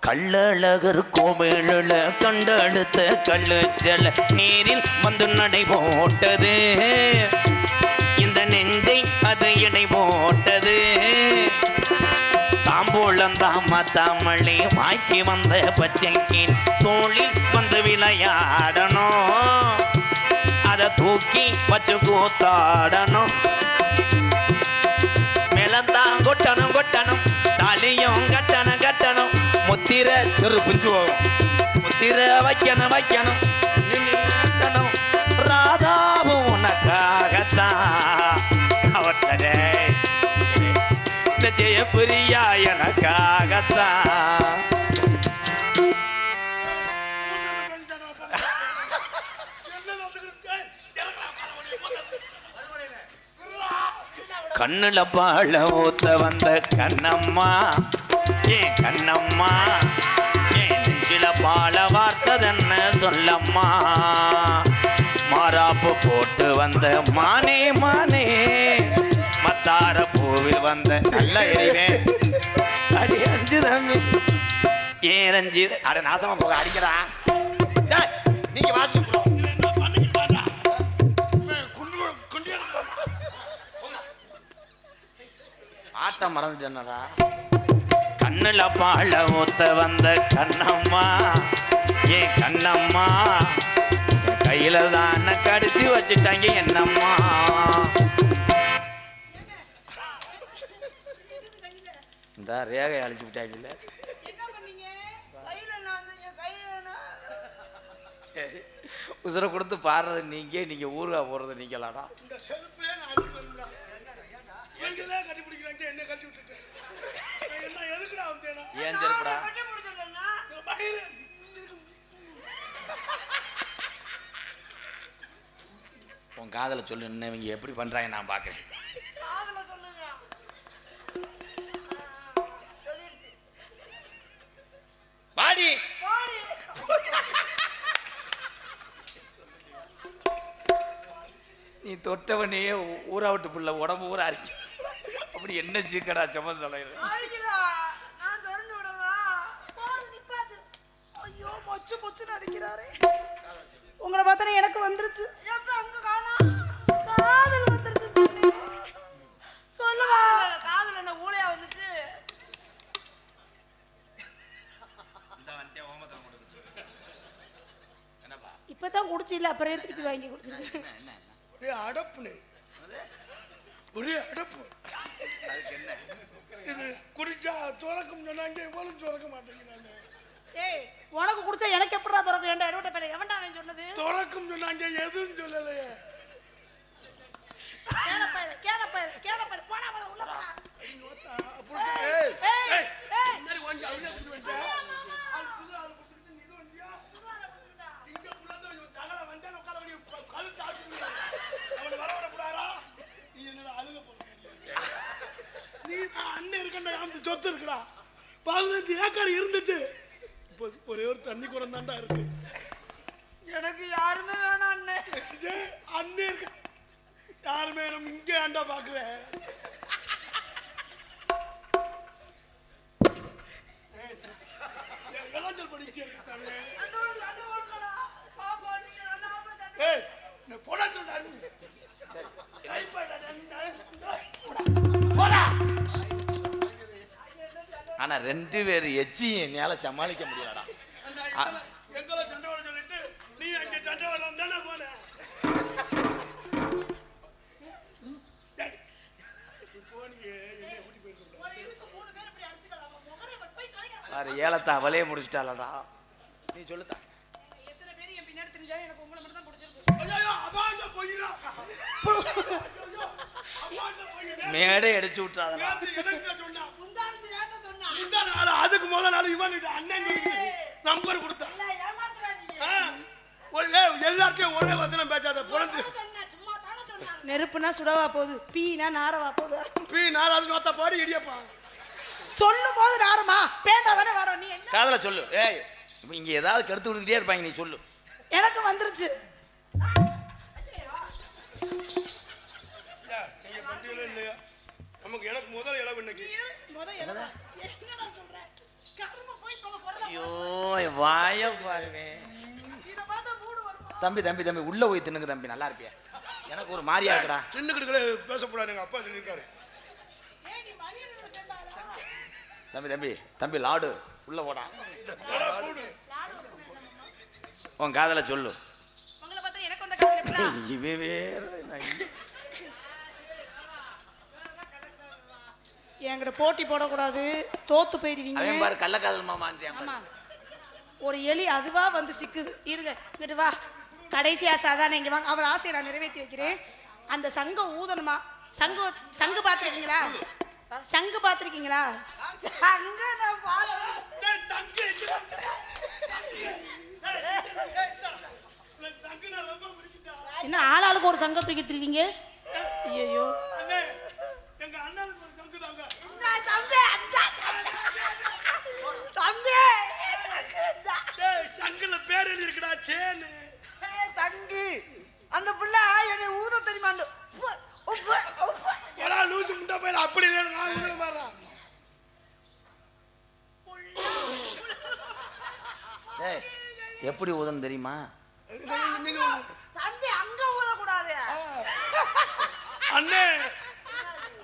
கள்ளழகர் கோவிலுல கண்டெடுத்த கல்லு செல நீரில் வந்து நடை போட்டது. இந்த நெஞ்சை அது இடை போட்டது. தாம்பூலம் தாம தாமளி மாய்ச்சி வந்த பச்சைக்கின் தோளில் வந்து விளையாடணும், அதை தூக்கி வச்சு கூத்தாடணும். மேலத்தான் கொட்டணும் கொட்டணும், தாலியும் கட்டணும் கட்டணும். முத்திர சிறு குஞ்சு போகும், முத்திர வைக்கணும் வைக்கணும், கட்டணும். ராதாவும் உனக்காகத்தான் அவட்டே, இந்த ஜெயபிரியா எனக்காகத்தான். கண்ணுல பாழ ஊத்த வந்த கண்ணம்மா ஏன் கண்ணம்மா ஏன் நெஞ்சில பாழ வார்த்ததென்ன சொல்லம்மா மாறாப்பு போட்டு வந்த மானே மானே மத்தார பூவில் வந்த நல்ல எறிவேன் அடி அஞ்சு தம்பி ஏன் ரஞ்சித் அட நாசமா போக அடிக்கிறா நீங்க வாசி ஆட்டம் மறந்துட்டேனடா கண்ணுல பாழ ஊத்த வந்த கண்ணம்மா ஏன் கண்ணம்மா கையில தான் கடிச்சு வச்சுட்டாங்க என்னம்மா இந்த ரேகை அழிச்சு விட்டாங்கல்ல உசுரை கொடுத்து பாடுறது நீங்க ஊருகா போறது நீங்களாடா ஏன் செருப்புடா உன் காதல சொல்லு இவங்க எப்படி பண்றாங்க நான் பாக்குறேன் பாடி நீ தொட்டவனே ஊரா விட்டு புள்ள உடம்பு ஊரா அரிக்க அப்படி என்ன சீக்கடா சுமந்து தலைவர் உங்களை பார்த்தா எனக்கு வந்துருச்சு காதல் வந்துருச்சு சொல்லுங்க காதல் என்ன ஊழையா வந்துச்சு இப்பதான் குடிச்சு இல்ல அப்புறம் திருப்பி வாங்கி குடிச்சிருக்கேன் ஒரே அடப்புனே ஒரே அடப்பு இது குடிச்சா துறக்கும் சொன்னாங்க இவ்வளவு துறக்க மாட்டேங்கிறாங்க ஏய் உனக்கு குடிச்சா எனக்கு எப்படா துறக்கும் ஏன்டா எடவட்ட பேர எவன்டா அவன் சொன்னது துறக்கும் சொன்னாங்க எதுவும் சொல்லலையே கேளப்பா போடா உள்ள போடா ஏய் ஏய் ஏய் இந்த வந்து அவளே புடி வந்தா சொத்து இருக்குடா 15 ஏக்கர் இருந்துச்சு இப்போ ஒரே ஒரு தண்ணி குடம் தாண்டா இருக்கு எனக்கு யாருமே வேணாம் அண்ணே அண்ணே இருக்கு யாருமே நம்ம இங்க ஆண்டா பாக்குறேன் இளஞ்சல் படிக்க போடா சொல்றாரு ஆனா 2 பேர் எச்சியும் என்னால சமாளிக்க முடியலடா எங்களை சண்டை வர சொல்லிட்டு நீ அங்க சண்டை வரலாம் தானே போன ஏலத்தா அவளையே முடிச்சிட்டாளடா நீ சொல்லுதா எத்தனை பேர் என் பின்னாடி தெரிஞ்சா எனக்கு உங்களை மட்டும் தான் பிடிச்சிருக்கு ஐயோ அபாண்ட போயிரா மேடை அடிச்சு விட்டுறாதடா எனக்கு சொன்னா முந்தானத்து ஏட்ட சொன்னா இந்த நாள் அதுக்கு முதல் நாள் இவன் அண்ணன் நம்பர் கொடுத்தா இல்ல ஏமாத்துறா நீ ஒரு எல்லாத்தையும் ஒரே வசனம் பேசாத புரண்டு சொன்னா சும்மா தான சொன்னாங்க நெருப்புனா சுடவா போகுது பீனா நாரவா போகுது பீ நாலாவது நோத்த பாடி இடியப்பா சொல்லும் போது நாரமா பேண்டா தானே வாடா நீ என்ன காதல சொல்லு ஏய் இங்க ஏதாவது கருத்து விட்டுக்கிட்டே இருப்பாங்க நீ சொல்லு எனக்கு வந்துருச்சு நீங்க பண்டிகையில இல்லையா நமக்கு எனக்கு முதல் இளவு இன்னைக்கு என்னடா சொல்ற கர்ம போய் சொல்ல போறல ஐயோ வாய பாருவே இத பார்த்தா மூடு வரும் தம்பி தம்பி தம்பி உள்ள போய் தின்னுங்க தம்பி நல்லா இருப்பியா எனக்கு ஒரு மாதிரியா இருக்குடா தின்னுக்கிட்டு பேசக்கூடாது எங்க அப்பா சொல்லியிருக்காரு ஏய் நீ மணியனோட சேர்ந்தாளா தம்பி தம்பி தம்பி லாடு உள்ள போடா உன் காதல சொல்லு உங்களை பார்த்தா எனக்கு வந்த காதல் எப்படா இவே வேற என்கிட்ட போட்டி போடக்கூடாது தோத்து போயிருவீங்க அவன் பாரு கள்ளக்காதல் மாமான்றியான் ஆமா ஒரு எலி அதுவா வந்து சிக்குது இருங்க இங்கிட்டு வா கடைசி ஆசை அதானே இங்க வாங்க அவர் ஆசையை நான் நிறைவேற்றி வைக்கிறேன் அந்த சங்கம் ஊதணுமா சங்கு பார்த்துருக்கீங்களா சங்கு பார்த்துருக்கீங்களா அங்க நான் பார்த்தேன் என்ன ஆளாளுக்கு ஒரு சங்கம் தூக்கி திருவீங்க ஐயோ ஊதுற மாதிரிடா. டேய் எப்படி ஊதுன்னு தெரியுமா? நீங்க ஊதுங்க. தம்பி அங்க ஊதக்கூடாது. அண்ணே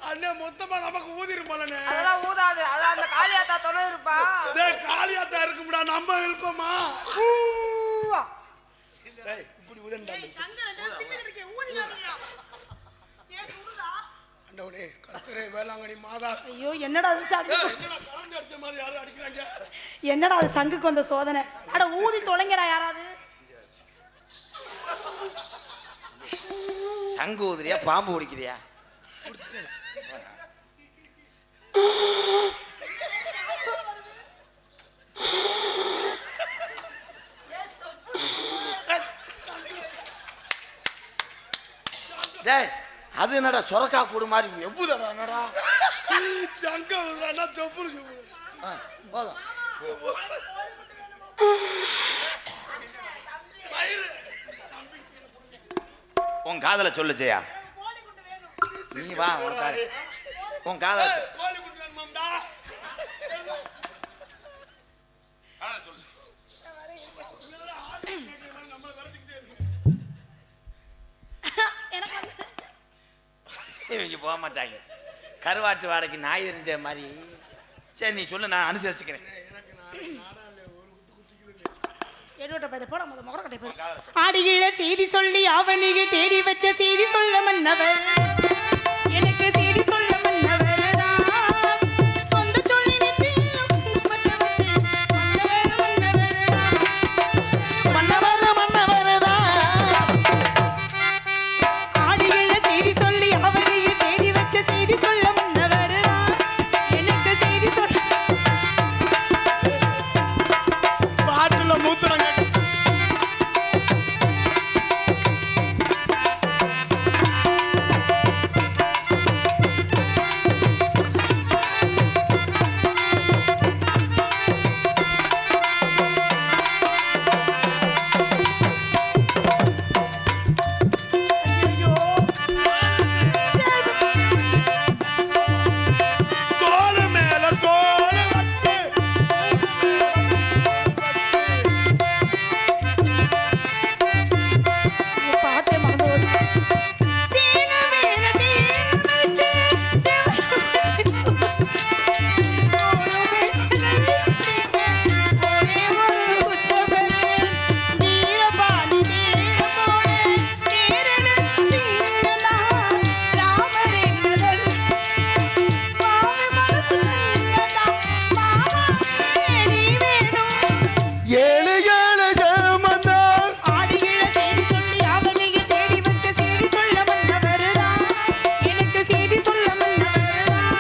அண்ணே மொத்தமா நமக்கு ஊதிருமாலண்ணே. அதெல்லாம் ஊதாது. அதான் அந்த காளியாத்தா தொலை இருப்பா. டேய் காளியாத்தா இருக்கும்டா, நம்ம இருப்போமா? டேய் இப்படி ஊதண்டா. அண்டவனே கர்த்தரே வேளாங்கண்ணி மாதா. ஐயோ என்னடா அது சங்கு? என்னடா சரண்ட் அடிச்ச மாதிரி யாரும் அடிக்கிறாங்க? என்னடா அது சங்குக்கு வந்த சோதனை? அட ஊதி தொலைங்கடா யாராவது. சங்கு ஊதுறியா பாம்பு பிடிக்கிறியா? டேய் அது என்னடா சொரக்கா கூடு மாதிரி எவ்வளோடா என்னடா ஜங்க ஊதுறானா தொப்புளுக்கு ஊது. போதும். உன் காதல சொல்லு ஜெயா. நீ வா உனக்காரு. உன் காதல கோழி குட்டி வேணுமாம்டா? சொல்லு. இவங்க போக மாட்டாங்க. கருவாட்டு வாடகைக்கு நாய் எரிஞ்ச மாதிரி. சரி நீ சொல்லு, நான் அனுசரிச்சுக்கிறேன். ஆடியில செய்தி சொல்லி அவனிக்கு தேடி வச்ச செய்தி சொல்ல மன்னவர். எனக்கு செய்தி சொல்ல மன்னவர் தான். சொந்த சொல்லி ஆடியில செய்தி சொல்லி அவனிக்கு தேடி வச்ச செய்தி சொல்ல மன்னவர் தான். எனக்கு செய்தி சொல்ல பாட்டுல மூத்துறாங்க. தோளு மேல தோளு வச்சு பாட்டே மறந்து போச்சு. சீன மேல சீன வச்சு ஒரு வெச்சனை ஒரே ஒரு குத்தவரே வீரபாணி தேர போனே தேரனுக்கு சிங்கலா ராமரெங்கடல் பாவி மனசு கங்கதா மாமா நீ வேணும். ஏழு ஏழு ஜெயமந்தான் ஆடியில செய்தி சொல்லி அவனையே தேடி வச்ச செய்தி சொல்ல மன்னவர்தான். எனக்கு செய்தி சொல்ல மன்னவர்தான்.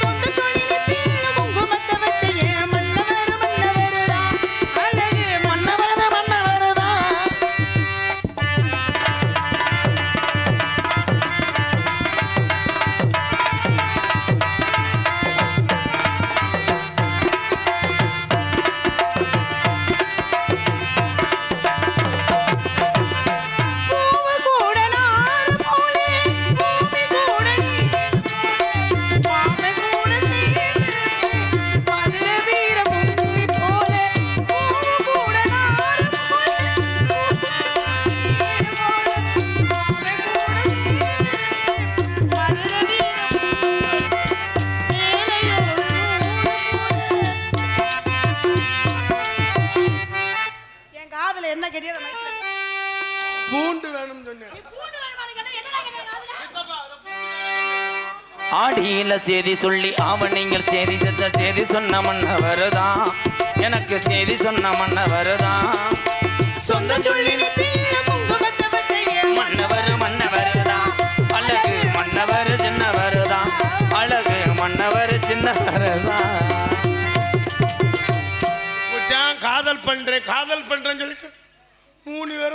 சொந்த சொல்லி நெத்தியில குங்குமத்தை வச்ச என் மன்னவர்தான். அழகு மன்னவர்தான். பூவு கூட நாறு போலே பூமி கூட நீர் போலே பாவை கூட சேர்ந்திருப்பேன் மதுரை வீர பூமி போலே. பூவு கூட நாறு போலே நீர் போலே பாவை கூட சேர்ந்திருப்பேன் மதுரை வீர பூமி சேலையோடு நூறு போலே. என் காதுல என்ன கெடியத மைக்ல பூண்டு வேணும்னு சொன்னேன். பூண்டு வேணுமானு கேட்டா என்னடா கேட்டா காதுல? ஆடியில செய்தி சொல்லி அவனிங்கள் செய்தி செய்தி சொன்ன மன்னவர்தான். எனக்கு செய்தி சொன்ன மன்னவர்தான். சொந்த சொல்லி நெத்தியில குங்குமத்தை வச்ச என் மன்னவர்தான். அழகு மன்னவர் சின்னவர்தான். அழகு மன்னவர் சின்னவர்தான். காதல் பண்றேன்னு சொல்லிட்டு 3 பேரும்